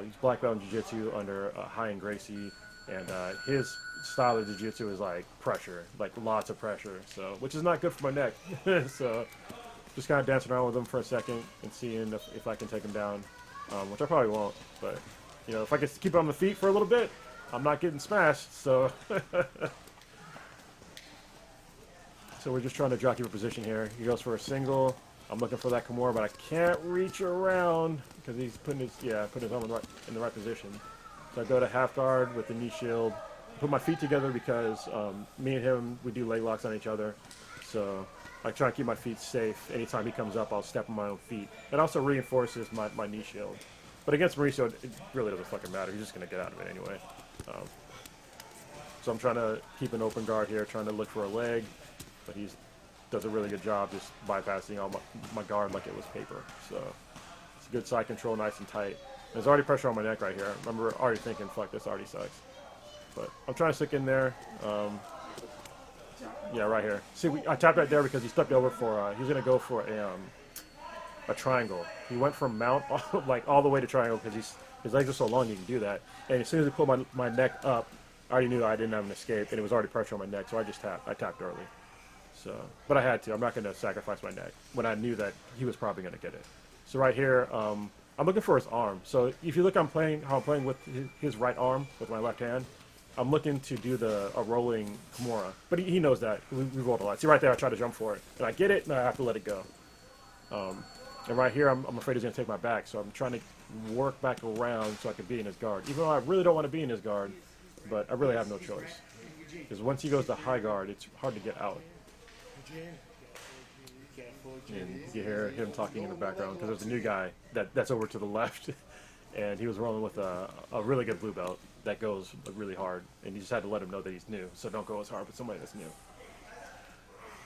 He's black belt in jiu-jitsu under Ryan Gracie, and his style of jiu-jitsu is like pressure, like lots of pressure. So which is not good for my neck. So just kind of dancing around with him for a second and seeing if I can take him down, which I probably won't. But you know, if I can keep him on the feet for a little bit, I'm not getting smashed. So so we're just trying to jockey for position here. He goes for a single. I'm looking for that Kr0nus, but I can't reach around because he's putting his arm in the right position. So I go to half guard with the knee shield. Put my feet together because me and him, we do leg locks on each other. So I try to keep my feet safe. Anytime he comes up, I'll step on my own feet. It also reinforces my knee shield. But against Mauricio, it really doesn't fucking matter. He's just going to get out of it anyway. So I'm trying to keep an open guard here, trying to look for a leg. But he does a really good job just bypassing all my guard like it was paper. So it's a good side control, nice and tight. There's already pressure on my neck right here. I remember already thinking, fuck, this already sucks. But I'm trying to stick in there. Yeah, right here. See, I tapped right there because he stepped over for, he was going to go for a triangle. He went from mount like all the way to triangle because his legs are so long he can do that. And as soon as he pulled my neck up, I already knew I didn't have an escape, and it was already pressure on my neck, so I just tapped. I tapped early. So, but I had to. I'm not going to sacrifice my neck when I knew that he was probably going to get it. So right here, I'm looking for his arm. So if you look, how I'm playing with his right arm with my left hand. I'm looking to do a rolling Kr0nus, but he knows that. We rolled a lot. See right there, I try to jump for it, and I get it, and I have to let it go. And right here, I'm afraid he's going to take my back, so I'm trying to work back around so I can be in his guard. Even though I really don't want to be in his guard, but I really have no choice. Because once he goes to high guard, it's hard to get out. And you hear him talking in the background, because there's a new guy that's over to the left, and he was rolling with a really good blue belt that goes really hard, and you just had to let him know that he's new, so don't go as hard with somebody that's new.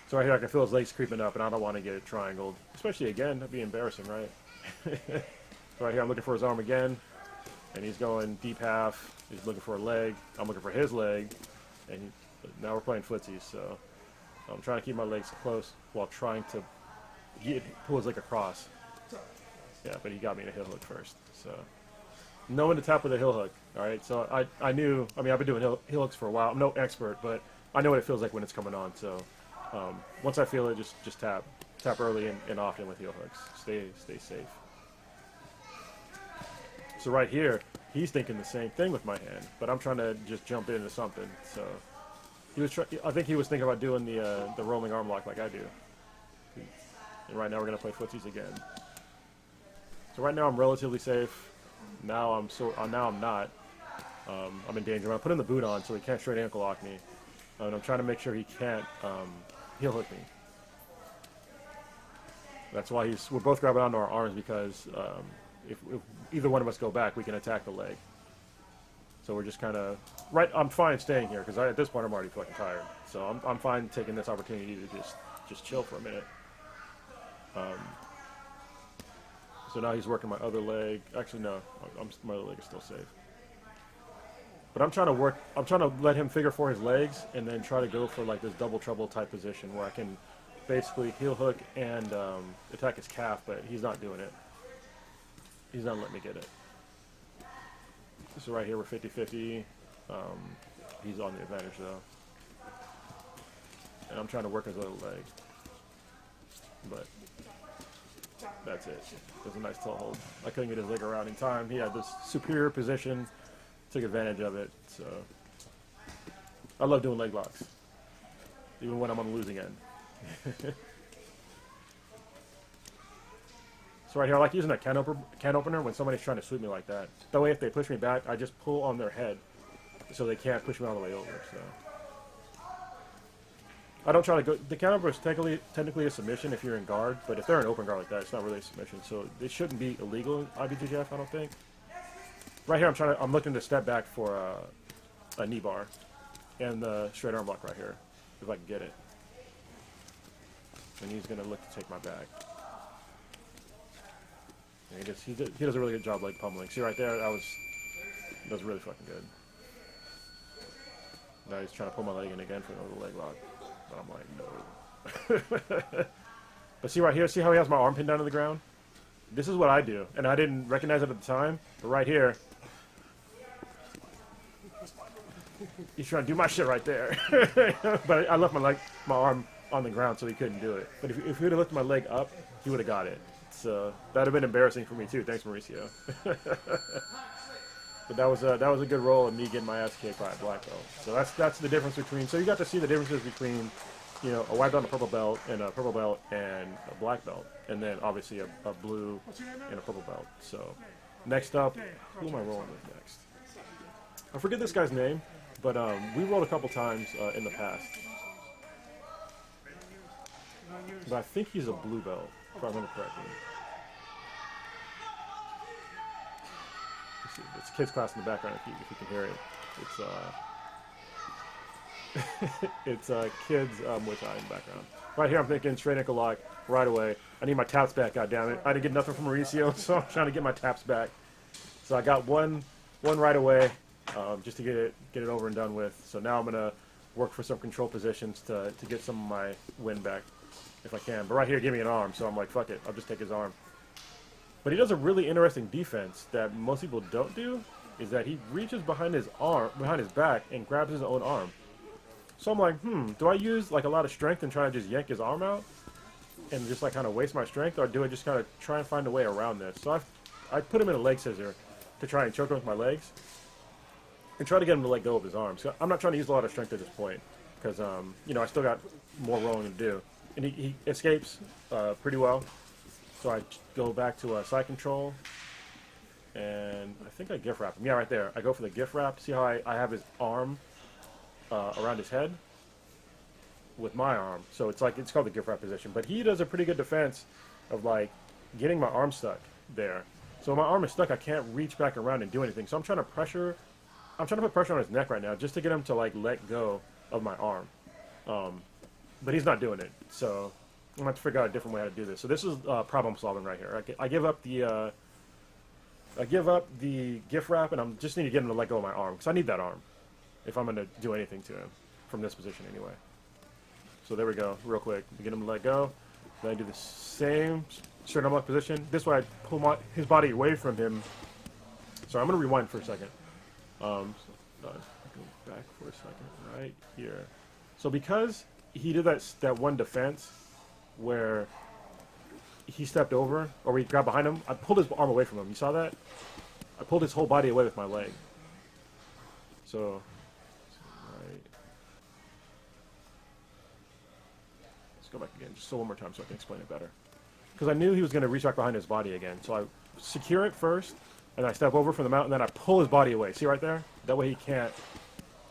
So right here I can feel his legs creeping up, and I don't want to get it triangled, especially again. That'd be embarrassing, right? So right here I'm looking for his arm again, and he's going deep half. He's looking for a leg. I'm looking for his leg, and now we're playing footsies, so I'm trying to keep my legs close while trying to pull his leg across. Yeah, but he got me in a heel hook first, so know when to tap with a heel hook. All right, so I knew. I mean, I've been doing heel hooks for a while. I'm no expert, but I know what it feels like when it's coming on. So once I feel it, just tap early and often with heel hooks. Stay safe. So right here, he's thinking the same thing with my hand, but I'm trying to just jump into something. So I think he was thinking about doing the rolling arm lock like I do. And right now we're gonna play footsies again. So right now I'm relatively safe. Now I'm not. I'm in danger. I put in the boot on so he can't straight ankle lock me, and I'm trying to make sure he can't heel hook me. That's why we're both grabbing onto our arms, because if either one of us go back, we can attack the leg. So we're just kind of right. I'm fine staying here because at this point I'm already fucking tired. So I'm fine taking this opportunity to just chill for a minute. So now he's working my other leg. Actually, no, my other leg is still safe. But I'm trying to let him figure for his legs and then try to go for like this double trouble type position where I can basically heel hook and attack his calf, but he's not doing it. He's not letting me get it. So right here we're 50-50. He's on the advantage though. And I'm trying to work his little leg. But that's it. It was a nice toe hold. I couldn't get his leg around in time. He had this superior position. Took advantage of it. So I love doing leg locks. Even when I'm on the losing end. So right here, I like using that can opener when somebody's trying to sweep me like that. That way, if they push me back, I just pull on their head, so they can't push me all the way over. So I don't try to go. The can opener is technically a submission if you're in guard, but if they're an open guard like that, it's not really a submission. So it shouldn't be illegal in IBJJF, I don't think. Right here, I'm looking to step back for a knee bar and the straight arm block right here, if I can get it. And he's gonna look to take my back. And he does a really good job leg pummeling. See right there, that was really fucking good. Now he's trying to pull my leg in again for another leg lock, but I'm like, no. But see right here, see how he has my arm pinned down to the ground? This is what I do, and I didn't recognize it at the time. But right here, he's trying to do my shit right there. But I left my arm on the ground, so he couldn't do it. But if he would have lifted my leg up, he would have got it. So that'd have been embarrassing for me too. Thanks, Mauricio. But that was a good roll of me getting my ass kicked by a black belt. So that's the difference between. So you got to see the differences between, you know, a white belt and a purple belt, and a purple belt and a black belt, and then obviously a blue and a purple belt. So next up, who am I rolling with next? I forget this guy's name, but we rolled a couple times in the past. But I think he's a blue belt, if I remember correctly. Let's see, it's kids class in the background if you can hear it. It's kids Muay Thai in the background. Right here I'm thinking straight ankle lock right away. I need my taps back, goddammit. I didn't get nothing from Mauricio, so I'm trying to get my taps back. So I got one right away, just to get it over and done with. So now I'm gonna work for some control positions to get some of my win back if I can. But right here, give me an arm, so I'm like, fuck it, I'll just take his arm. But he does a really interesting defense that most people don't do, is that he reaches behind his back and grabs his own arm. So I'm like, do I use like a lot of strength and try to just yank his arm out and just like kind of waste my strength, or do I just kind of try and find a way around this? So I put him in a leg scissor to try and choke him with my legs and try to get him to let go of his arms. So I'm not trying to use a lot of strength at this point because you know, I still got more rolling to do. And he escapes pretty well. So I go back to side control, and I think I gift wrap him. Yeah, right there. I go for the gift wrap. See how I have his arm around his head with my arm. So it's called the gift wrap position. But he does a pretty good defense of like getting my arm stuck there. So my arm is stuck. I can't reach back around and do anything. So I'm trying to put pressure on his neck right now just to get him to like let go of my arm. But he's not doing it. So I'm going to have to figure out a different way how to do this. So this is problem solving right here. I give up the gift wrap, and I'm just need to get him to let go of my arm because I need that arm if I'm going to do anything to him from this position anyway. So there we go, real quick. Get him to let go. Then I do the same straight arm lock position. This way I pull his body away from him. So I'm going to rewind for a second. Go back for a second, right here. So because he did that one defense where he stepped over, or we grabbed behind him, I pulled his arm away from him. You saw that? I pulled his whole body away with my leg. So, right. Let's go back again, just one more time so I can explain it better. Because I knew he was going to reach back behind his body again. So I secure it first, and I step over from the mount, and then I pull his body away. See right there? That way he can't,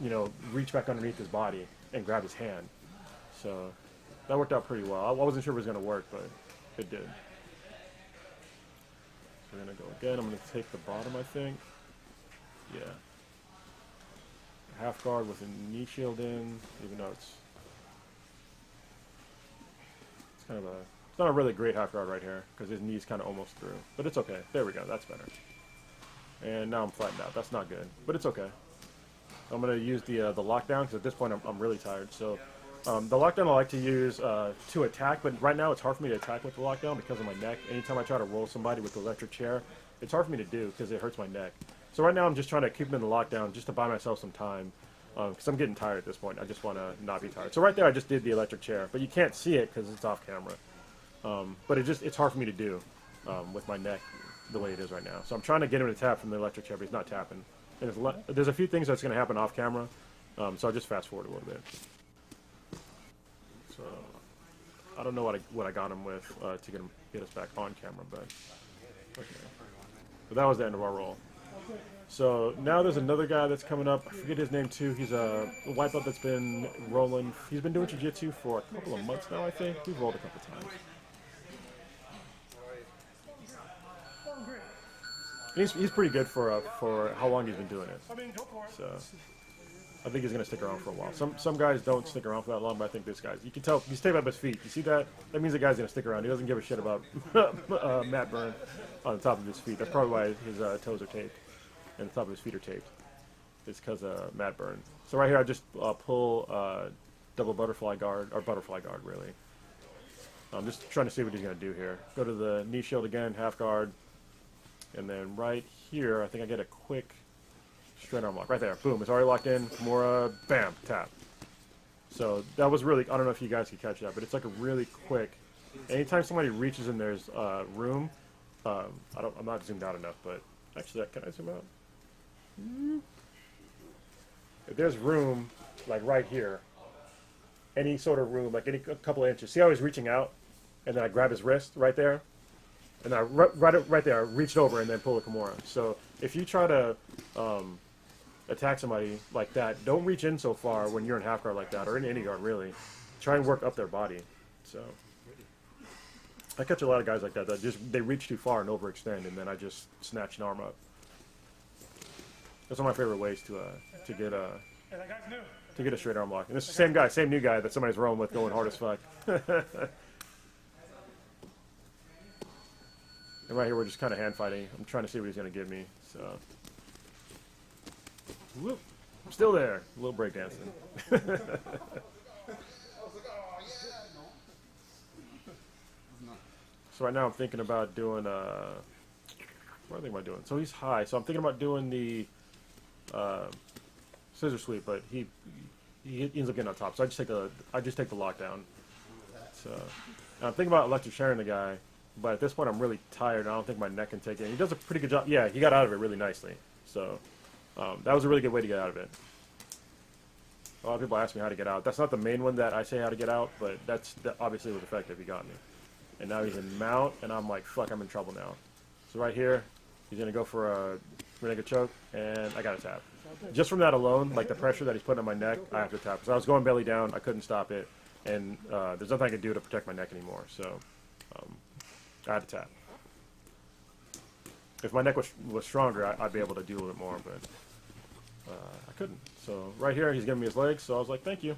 you know, reach back underneath his body and grab his hand. So that worked out pretty well. I wasn't sure if it was going to work, but it did. So we're going to go again. I'm going to take the bottom, I think. Yeah. Half guard with a knee shield in, even though it's kind of it's not a really great half guard right here because his knee's kind of almost through. But it's okay. There we go. That's better. And now I'm flattened out. That's not good, but it's okay. I'm going to use the lockdown because at this point I'm really tired. So The lockdown I like to use to attack, but right now it's hard for me to attack with the lockdown because of my neck. Anytime I try to roll somebody with the electric chair, it's hard for me to do because it hurts my neck. So right now I'm just trying to keep them in the lockdown just to buy myself some time because I'm getting tired at this point. I just want to not be tired. So right there I just did the electric chair, but you can't see it because it's off camera. But it's hard for me to do with my neck the way it is right now. So I'm trying to get him to tap from the electric chair, but he's not tapping. And there's a few things that's going to happen off camera, so I'll just fast forward a little bit. So I don't know what I got him with to get us back on camera, but okay. But that was the end of our roll. So now there's another guy that's coming up. I forget his name too. He's a white belt that's been rolling. He's been doing jiu-jitsu for a couple of months now, I think. We've rolled a couple times. He's pretty good for how long he's been doing it. So I think he's going to stick around for a while. Some guys don't stick around for that long, but I think this guy, you can tell, he's taped up his feet. You see that? That means the guy's going to stick around. He doesn't give a shit about mat burn on the top of his feet. That's probably why his toes are taped and the top of his feet are taped. It's because of mat burn. So right here I just pull double butterfly guard, or butterfly guard really. I'm just trying to see what he's going to do here. Go to the knee shield again, half guard. And then right here, I think I get a quick straight arm lock. Right there. Boom. It's already locked in. Kimura. Bam. Tap. So that was really, I don't know if you guys could catch that, but it's like a really quick, anytime somebody reaches in there's room, I'm not zoomed out enough, but actually, can I zoom out? If there's room, like right here, any sort of room, like a couple of inches. See how he's reaching out? And then I grab his wrist right there. And I right there, I reached over and then pull the Kimura. So if you try to attack somebody like that, don't reach in so far when you're in half guard like that, or in any guard really. Try and work up their body. So I catch a lot of guys like that they reach too far and overextend, and then I just snatch an arm up. That's one of my favorite ways to get a straight arm lock. And this is the same new guy that somebody's rolling with, going hard as fuck. And right here, we're just kind of hand fighting. I'm trying to see what he's going to give me. So, whoop, I'm still there. A little breakdancing. So right now, I'm thinking about doing. What am I thinking about doing? So he's high. So I'm thinking about doing the scissor sweep, but he ends up getting on top. So I just take the lockdown. So I'm thinking about electric chairing the guy. But at this point, I'm really tired, and I don't think my neck can take it. He does a pretty good job. Yeah, he got out of it really nicely. So that was a really good way to get out of it. A lot of people ask me how to get out. That's not the main one that I say how to get out, but that obviously was effective. He got me. And now he's in mount, and I'm like, fuck, I'm in trouble now. So right here, he's going to go for a renegade choke, and I got to tap. Just from that alone, like the pressure that he's putting on my neck, I have to tap. So I was going belly down. I couldn't stop it. And there's nothing I could do to protect my neck anymore. So I had to tap. If my neck was stronger, I'd be able to do a little bit more, but I couldn't. So right here, he's giving me his legs, so I was like, thank you.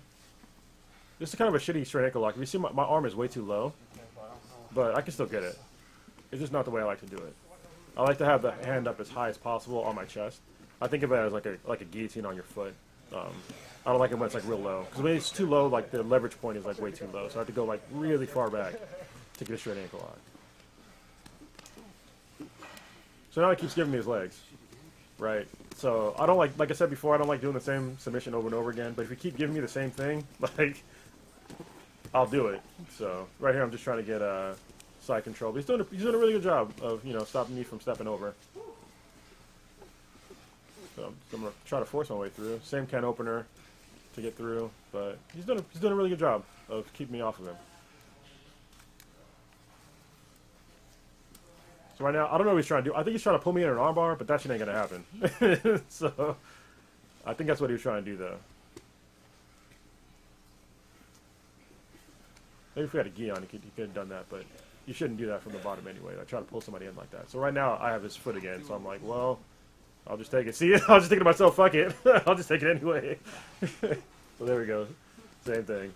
This is kind of a shitty straight ankle lock. If you see, my arm is way too low, but I can still get it. It's just not the way I like to do it. I like to have the hand up as high as possible on my chest. I think of it as like a guillotine on your foot. I don't like it when it's like real low, because when it's too low, like the leverage point is like way too low, so I have to go like really far back to get a straight ankle lock. So now he keeps giving me his legs, right? So I don't like I said before, I don't like doing the same submission over and over again. But if you keep giving me the same thing, like, I'll do it. So right here, I'm just trying to get side control. But he's doing a really good job of stopping me from stepping over. So I'm gonna try to force my way through. Same can opener to get through, but he's doing a really good job of keeping me off of him. So right now, I don't know what he's trying to do. I think he's trying to pull me in an armbar, but that shit ain't gonna happen. So I think that's what he was trying to do, though. Maybe if we had a gi on, he could have done that, but you shouldn't do that from the bottom anyway. I try to pull somebody in like that. So right now, I have his foot again, so I'm like, well, I'll just take it. See, I was just thinking to myself, fuck it. I'll just take it anyway. So there we go. Same thing.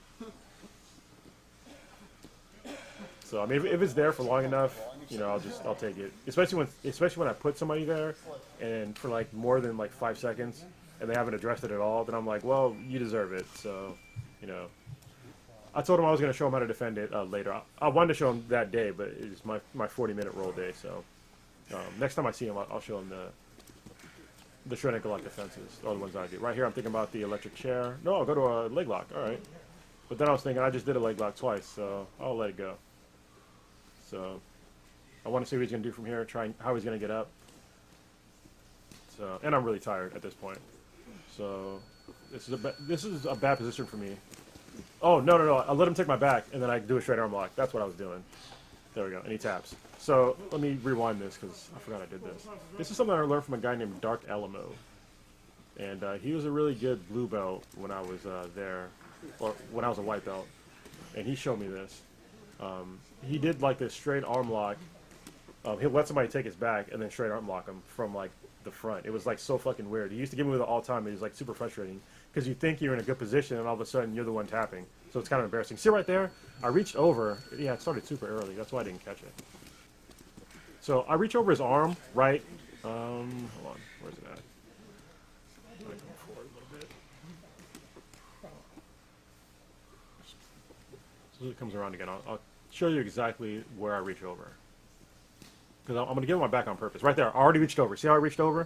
So I mean, if it's there for long enough, I'll take it. Especially when I put somebody there, and for like more than like 5 seconds, and they haven't addressed it at all, then I'm like, well, you deserve it. So, I told him I was going to show him how to defend it later. I wanted to show him that day, but it's my 40-minute roll day. So next time I see him, I'll show him the short ankle lock defenses, all the ones I do. Right here, I'm thinking about the electric chair. No, I'll go to a leg lock. All right. But then I was thinking I just did a leg lock twice, so I'll let it go. So I want to see what he's going to do from here, how he's going to get up. So, and I'm really tired at this point. So this is a bad position for me. Oh, no. I let him take my back, and then I do a straight arm lock. That's what I was doing. There we go. And he taps. So let me rewind this because I forgot I did this. This is something I learned from a guy named Dark Alamo. And he was a really good blue belt when I was there, or when I was a white belt. And he showed me this. He did like this straight arm lock. He'll let somebody take his back and then straight arm lock him from like the front. It was like so fucking weird. He used to give me with it all the time. It was like super frustrating because you think you're in a good position and all of a sudden you're the one tapping. So it's kind of embarrassing. See right there? I reached over. Yeah, it started super early. That's why I didn't catch it. So I reach over his arm, right? Hold on. Where's it at? I'm gonna come forward a little bit. So it comes around again. I'll show you exactly where I reach over. Because I'm going to give him my back on purpose. Right there. I already reached over. See how I reached over?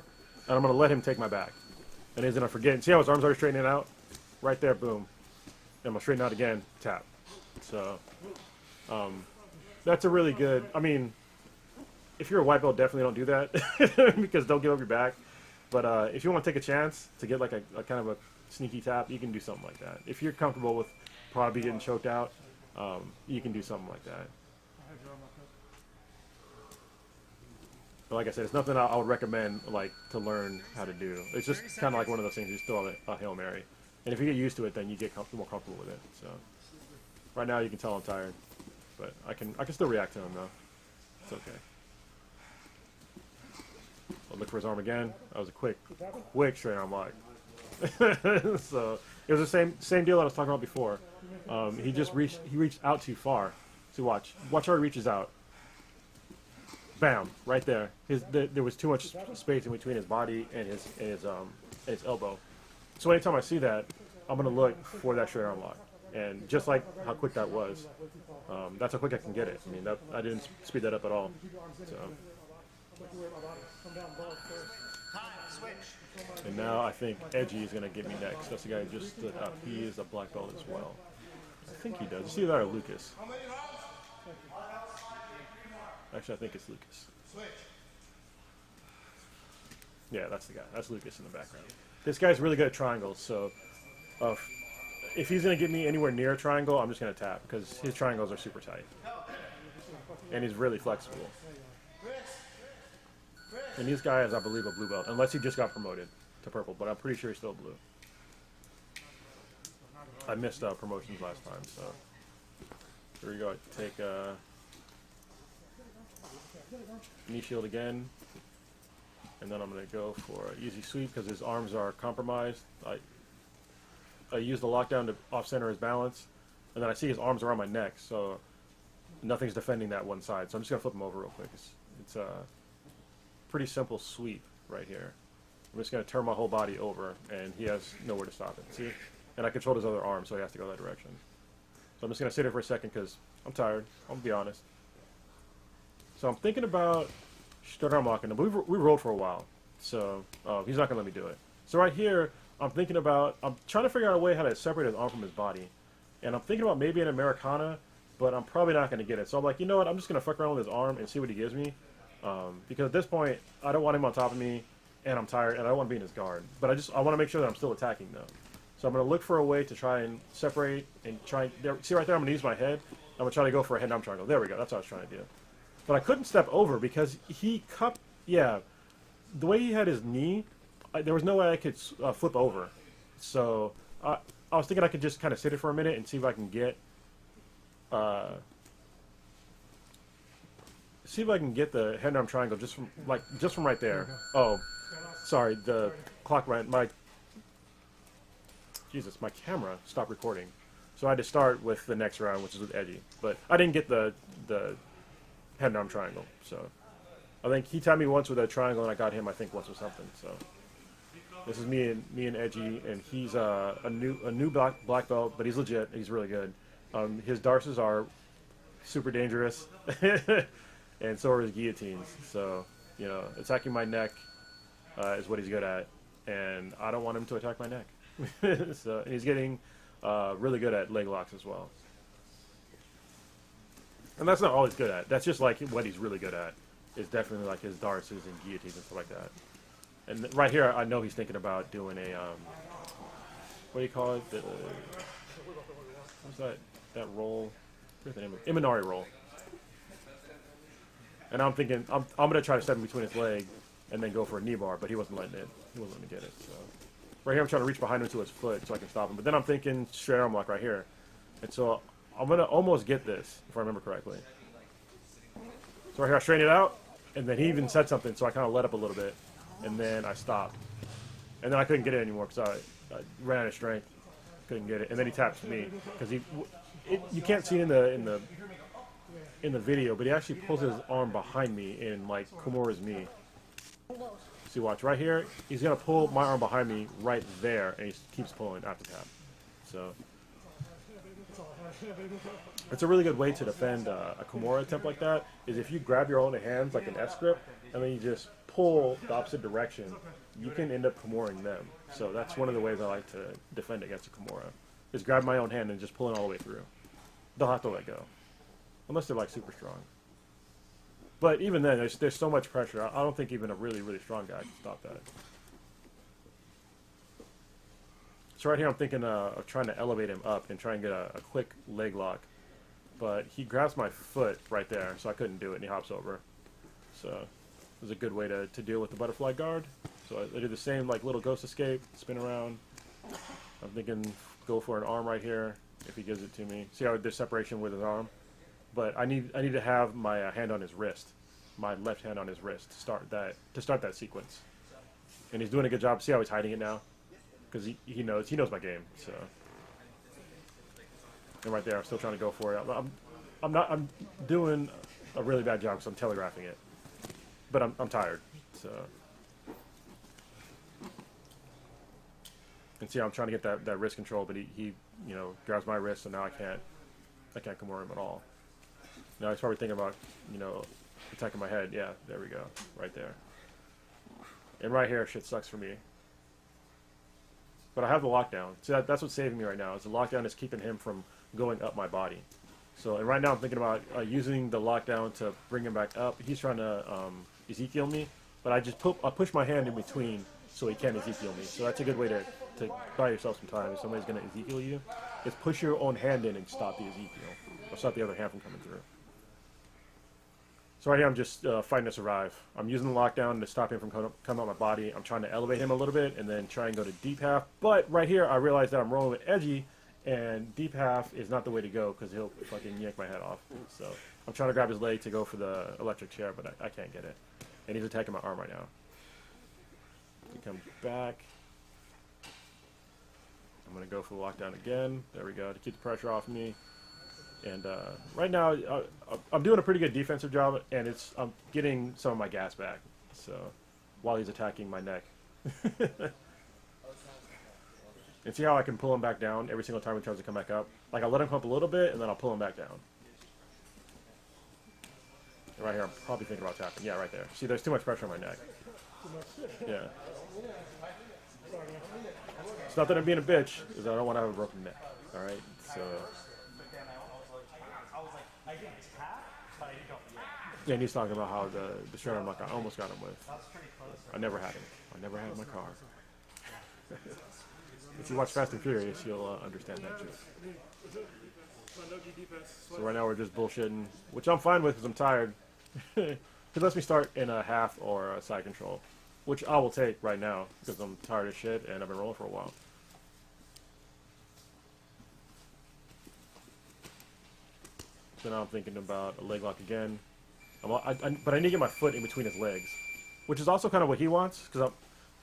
And I'm going to let him take my back. And he's going to forget. See how his arms are straightening out? Right there. Boom. And I'm going to straighten out again. Tap. So, that's a really good... I mean, if you're a white belt, definitely don't do that. Because don't give up your back. But if you want to take a chance to get like a kind of a sneaky tap, you can do something like that. If you're comfortable with probably getting choked out, you can do something like that. But like I said, it's nothing I would recommend like to learn how to do. It's just kind of like one of those things. You still a Hail Mary, and if you get used to it, then you get more comfortable with it. So right now you can tell I'm tired, but I can still react to him though. It's okay. I'll look for his arm again. That was a quick straight arm lock. So it was the same deal that I was talking about before. He reached out too far. So watch how he reaches out. Bam! Right there. There was too much space in between his body and his elbow. So anytime I see that, I'm gonna look for that straight arm lock. And just like how quick that was, that's how quick I can get it. I mean, I didn't speed that up at all. So. And now I think Edgy is gonna get me next. That's the guy who just stood up. He is a black belt as well. I think he does. It's either that or Lucas. Actually, I think it's Lucas. Yeah, that's the guy. That's Lucas in the background. This guy's really good at triangles, so if he's going to get me anywhere near a triangle, I'm just going to tap, because his triangles are super tight. And he's really flexible. And this guy is, I believe, a blue belt, unless he just got promoted to purple, but I'm pretty sure he's still blue. I missed promotions last time, so here we go. Take knee shield again, and then I'm going to go for an easy sweep because his arms are compromised. I use the lockdown to off-center his balance, and then I see his arms around my neck, so nothing's defending that one side. So I'm just going to flip him over real quick. It's a pretty simple sweep right here. I'm just going to turn my whole body over, and he has nowhere to stop it. See? And I controlled his other arm, so he has to go that direction. So I'm just going to sit here for a second because I'm tired. I'll be honest. So I'm thinking about straight arm locking him. We rolled for a while, so he's not going to let me do it. So right here, I'm trying to figure out a way how to separate his arm from his body. And I'm thinking about maybe an Americana, but I'm probably not going to get it. So I'm like, you know what? I'm just going to fuck around with his arm and see what he gives me. Because at this point, I don't want him on top of me, and I'm tired, and I don't want to be in his guard. But I want to make sure that I'm still attacking, though. So I'm going to look for a way to try and separate and see right there, I'm going to use my head. I'm going to try to go for a head-down triangle. There we go. That's what I was trying to do. But I couldn't step over because he cupped, the way he had his knee, there was no way I could flip over. So I was thinking I could just kind of sit it for a minute and see if I can get, the head-down triangle just from right there. Oh, sorry, the clock ran. My camera stopped recording, so I had to start with the next round, which is with Edgy. But I didn't get the head-down triangle. So I think he tapped me once with a triangle, and I got him, I think, once with something. So this is me and Edgy, and he's a new black belt, but he's legit. He's really good. His darces are super dangerous, and so are his guillotines. So, you know, attacking my neck is what he's good at, and I don't want him to attack my neck. So he's getting really good at leg locks as well. And that's not all he's good at. That's just like what he's really good at. Is definitely like his darts and guillotines and stuff like that. And right here, I know he's thinking about doing a what do you call it? What's that roll? What's the name of it? Imanari roll. And I'm thinking I'm gonna try to step in between his leg and then go for a knee bar, but he wasn't letting it. He wasn't letting me get it. So right here, I'm trying to reach behind him to his foot so I can stop him. But then I'm thinking straight arm lock right here, and so I'm gonna almost get this if I remember correctly. So right here, I straighten it out, and then he even said something, so I kind of let up a little bit, and then I stopped. And then I couldn't get it anymore because I ran out of strength, couldn't get it. And then he taps me because you can't see it in the video, but he actually pulls his arm behind me in like Kr0nus me. See, watch right here. He's gonna pull my arm behind me right there, and he keeps pulling after tap. So it's a really good way to defend a Kr0nus attempt like that. Is if you grab your own hands like an S grip, and then you just pull the opposite direction, you can end up Kr0nusing them. So that's one of the ways I like to defend against a Kr0nus. Is grab my own hand and just pull it all the way through. They'll have to let go, unless they're like super strong. But even then, there's so much pressure. I don't think even a really, really strong guy can stop that. So right here, I'm thinking of trying to elevate him up and try and get a quick leg lock. But he grabs my foot right there, so I couldn't do it, and he hops over. So it was a good way to deal with the butterfly guard. So I do the same like little ghost escape, spin around. I'm thinking go for an arm right here if he gives it to me. See how there's separation with his arm? But I need to have my hand on his wrist, my left hand on his wrist to start that sequence. And he's doing a good job. See how he's hiding it now? Because he knows my game. So, and right there, I'm still trying to go for it. I'm doing a really bad job because I'm telegraphing it, but I'm tired. So, and see how I'm trying to get that wrist control, but he grabs my wrist, so now I can't Kr0nus him at all. Now he's probably thinking about attacking my head. Yeah, there we go, right there. And right here, shit sucks for me. But I have the lockdown. See, that's what's saving me right now. Is the lockdown is keeping him from going up my body. So, and right now I'm thinking about using the lockdown to bring him back up. He's trying to Ezekiel me, but I push my hand in between so he can't Ezekiel me. So that's a good way to buy yourself some time. If somebody's going to Ezekiel you, is push your own hand in and stop the Ezekiel, or stop the other hand from coming through. So right here I'm just fighting to survive. I'm using the lockdown to stop him from coming out my body. I'm trying to elevate him a little bit and then try and go to deep half. But right here I realize that I'm rolling with edgy, and deep half is not the way to go because he'll fucking yank my head off. So I'm trying to grab his leg to go for the electric chair, but I can't get it. And he's attacking my arm right now. He comes back. I'm going to go for the lockdown again. There we go, to keep the pressure off me. And right now, I'm doing a pretty good defensive job, and I'm getting some of my gas back. So while he's attacking my neck, and see how I can pull him back down every single time he tries to come back up. Like I let him come up a little bit, and then I'll pull him back down. And right here, I'm probably thinking about tapping. Yeah, right there. See, there's too much pressure on my neck. Yeah. It's not that I'm being a bitch, because I don't want to have a broken neck. All right. So. Yeah, and he's talking about how the straight arm lock I almost got him with. I never had him. I never had him in my car. If you watch Fast and Furious, you'll understand that too. So right now we're just bullshitting, which I'm fine with because I'm tired. He lets me start in a half or a side control, which I will take right now because I'm tired of shit and I've been rolling for a while. So now I'm thinking about a leg lock again. But I need to get my foot in between his legs, which is also kind of what he wants. Because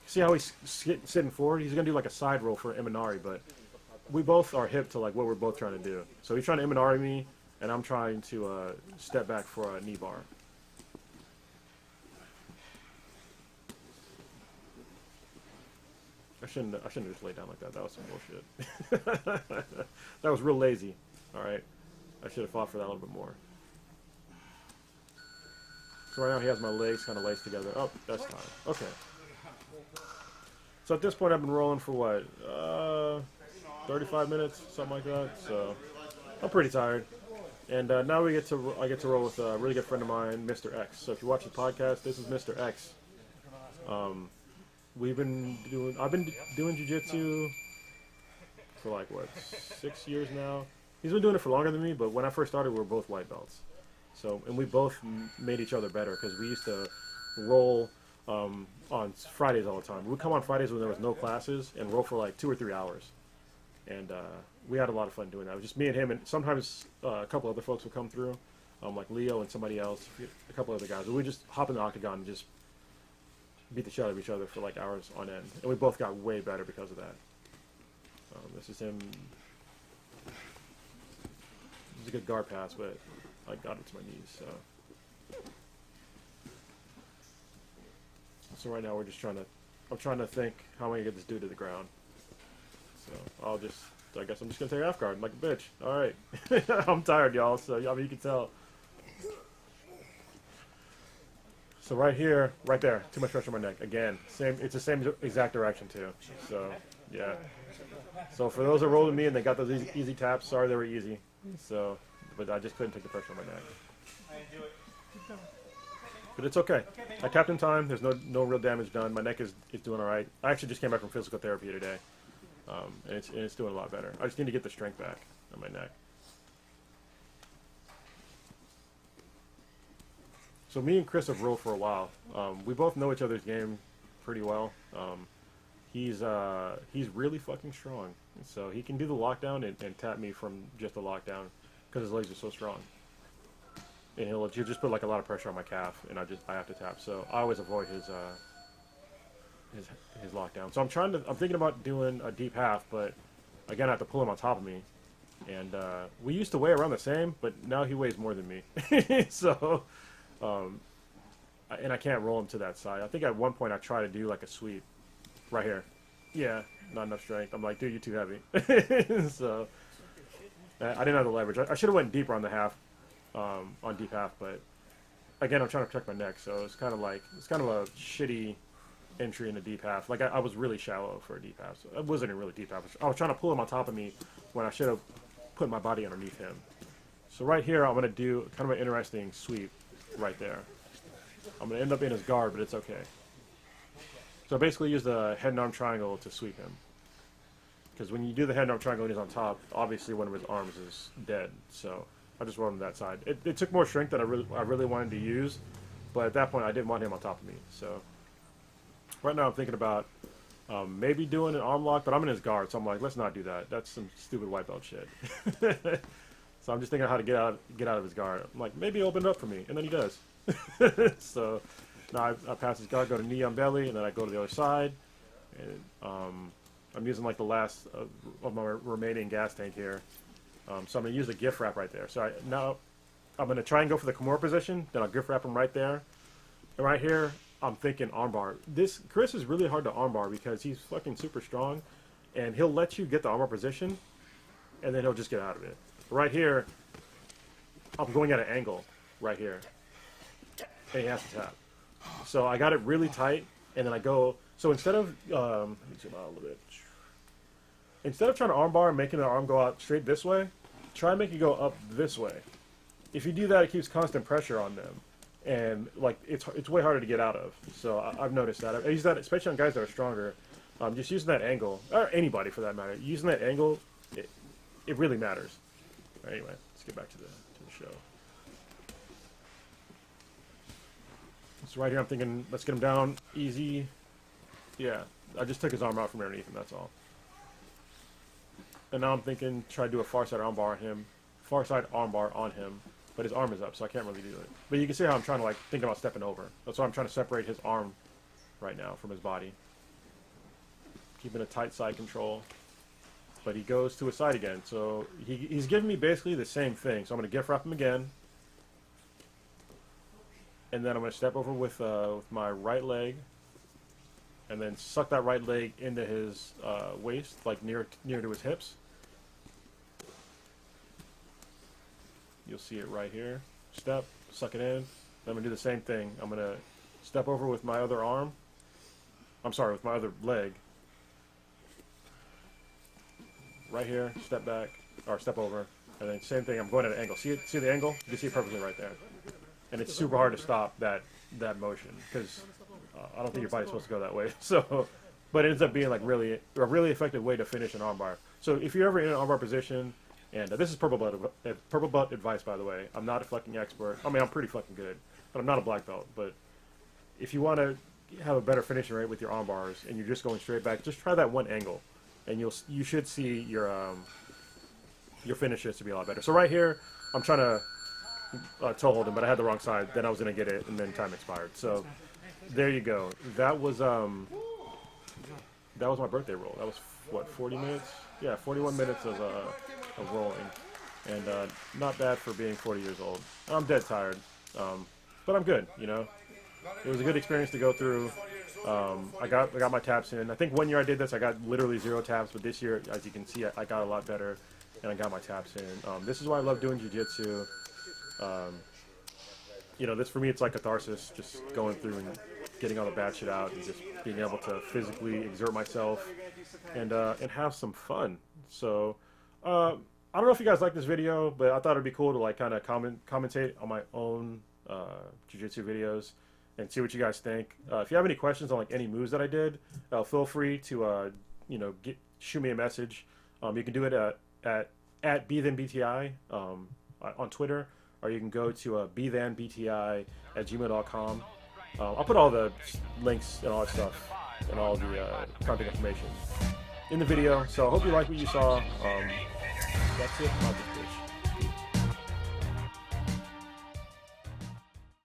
see how he's sitting forward? He's gonna do like a side roll for Imanari, but we both are hip to like what we're both trying to do. So he's trying to Imanari me, and I'm trying to step back for a knee bar. I shouldn't have just laid down like that. That was some bullshit. That was real lazy. All right. I should have fought for that a little bit more. So right now he has my legs kind of laced together. Oh, that's time. Okay. So at this point I've been rolling for what? 35 minutes, something like that. So I'm pretty tired. And now I get to roll with a really good friend of mine, Mr. X. So if you watch the podcast, this is Mr. X. I've been doing jiu-jitsu for like what, 6 years now. He's been doing it for longer than me, but when I first started, we were both white belts. So, and we both made each other better because we used to roll on Fridays all the time. We would come on Fridays when there was no classes and roll for like 2 or 3 hours. And we had a lot of fun doing that. It was just me and him, and sometimes a couple other folks would come through, like Leo and somebody else, a couple other guys. But we just hop in the octagon and just beat the shit out of each other for like hours on end. And we both got way better because of that. This is him. It was a good guard pass, but I got it to my knees. So right now we're just I'm trying to think how am I gonna get this dude to the ground. So I guess I'm just gonna take half guard like a bitch. All right, I'm tired, y'all. So I mean, you can tell. So right here, right there, too much pressure on my neck. Again, it's the same exact direction too. So yeah. So for those that rolled with me and they got those easy taps, sorry they were easy. So, but I just couldn't take the pressure on my neck. But it's okay. I tapped in time. There's no real damage done. My neck is doing all right. I actually just came back from physical therapy today, and it's doing a lot better. I just need to get the strength back on my neck. So me and Chris have rolled for a while. We both know each other's game pretty well. He's really fucking strong. So he can do the lockdown and tap me from just the lockdown because his legs are so strong. And he'll just put like a lot of pressure on my calf, and I have to tap. So I always avoid his lockdown. So I'm thinking about doing a deep half, but again I have to pull him on top of me. And we used to weigh around the same, but now he weighs more than me. So. And I can't roll him to that side. I think at one point I tried to do like a sweep right here. Yeah, not enough strength. I'm like, dude, you're too heavy. So I didn't have the leverage. I should have went deeper on the half, on deep half, but again, I'm trying to protect my neck, so it's kind of a shitty entry in a deep half. Like I was really shallow for a deep half. So it wasn't a really deep half. I was trying to pull him on top of me when I should have put my body underneath him. So right here, I'm gonna do kind of an interesting sweep. Right there. I'm going to end up in his guard, but it's okay. So I basically use the head and arm triangle to sweep him. Because when you do the head and arm triangle and he's on top, obviously one of his arms is dead. So I just rolled him to that side. It took more strength than I really wanted to use, but at that point I didn't want him on top of me. So right now I'm thinking about maybe doing an arm lock, but I'm in his guard, so I'm like, let's not do that. That's some stupid white belt shit. So I'm just thinking of how to get out of his guard. I'm like, maybe open it up for me, and then he does. So now I pass his guard, go to knee on belly, and then I go to the other side. And I'm using like the last of my remaining gas tank here. So I'm going to use the gift wrap right there. So now I'm going to try and go for the Kr0nus position. Then I'll gift wrap him right there. And right here, I'm thinking armbar. Chris is really hard to armbar because he's fucking super strong, and he'll let you get the armbar position, and then he'll just get out of it. Right here, I'm going at an angle right here, and he has to tap. So I got it really tight, and then I go. So instead of let me zoom out a little bit. Instead of trying to armbar and making the arm go out straight this way, try and make it go up this way. If you do that, it keeps constant pressure on them, and like it's way harder to get out of. So I've noticed that. I use that especially on guys that are stronger. Just using that angle, or anybody for that matter, using that angle, it really matters. Anyway, let's get back to the show. So right here, I'm thinking, let's get him down easy. Yeah, I just took his arm out from underneath him. That's all. And now I'm thinking, try to do a far side armbar on him, but his arm is up, so I can't really do it. But you can see how I'm trying to like think about stepping over. That's why I'm trying to separate his arm right now from his body, keeping a tight side control. But he goes to his side again, so he's giving me basically the same thing. So I'm going to gift wrap him again, and then I'm going to step over with my right leg, and then suck that right leg into his waist, like near to his hips. You'll see it right here. Step, suck it in. Then I'm gonna do the same thing. I'm gonna step over with my other arm. I'm sorry, with my other leg. Right here, step back, or step over, and then same thing. I'm going at an angle. See the angle? You can see it perfectly right there. And it's super hard to stop that motion because I don't think your body's supposed to go that way. So, but it ends up being like a really effective way to finish an armbar. So if you're ever in an armbar position, and this is purple belt advice, by the way. I'm not a fucking expert. I mean, I'm pretty fucking good, but I'm not a black belt. But if you want to have a better finishing rate with your arm bars and you're just going straight back, just try that one angle, and you should see your finishes to be a lot better. So right here, I'm trying to toe hold him, but I had the wrong side. Then I was gonna get it, and then time expired. So there you go. That was my birthday roll. That was what, 40 minutes? Yeah, 41 minutes of rolling, and not bad for being 40 years old. I'm dead tired, but I'm good. You know, it was a good experience to go through. I got my taps in. I think one year I did this, I got literally 0 taps, but this year, as you can see, I got a lot better, and I got my taps in. This is why I love doing jiu-jitsu. You know, this for me, it's like catharsis, just going through and getting all the bad shit out and just being able to physically exert myself and have some fun. So, I don't know if you guys like this video, but I thought it'd be cool to like kind of commentate on my own jiu-jitsu videos and see what you guys think. If you have any questions on like any moves that I did, feel free to you know, shoot me a message. You can do it at @BThenBTI on Twitter, or you can go to bthenbti@gmail.com. I'll put all the links and all that stuff and all the contact information in the video. So I hope you like what you saw. That's it.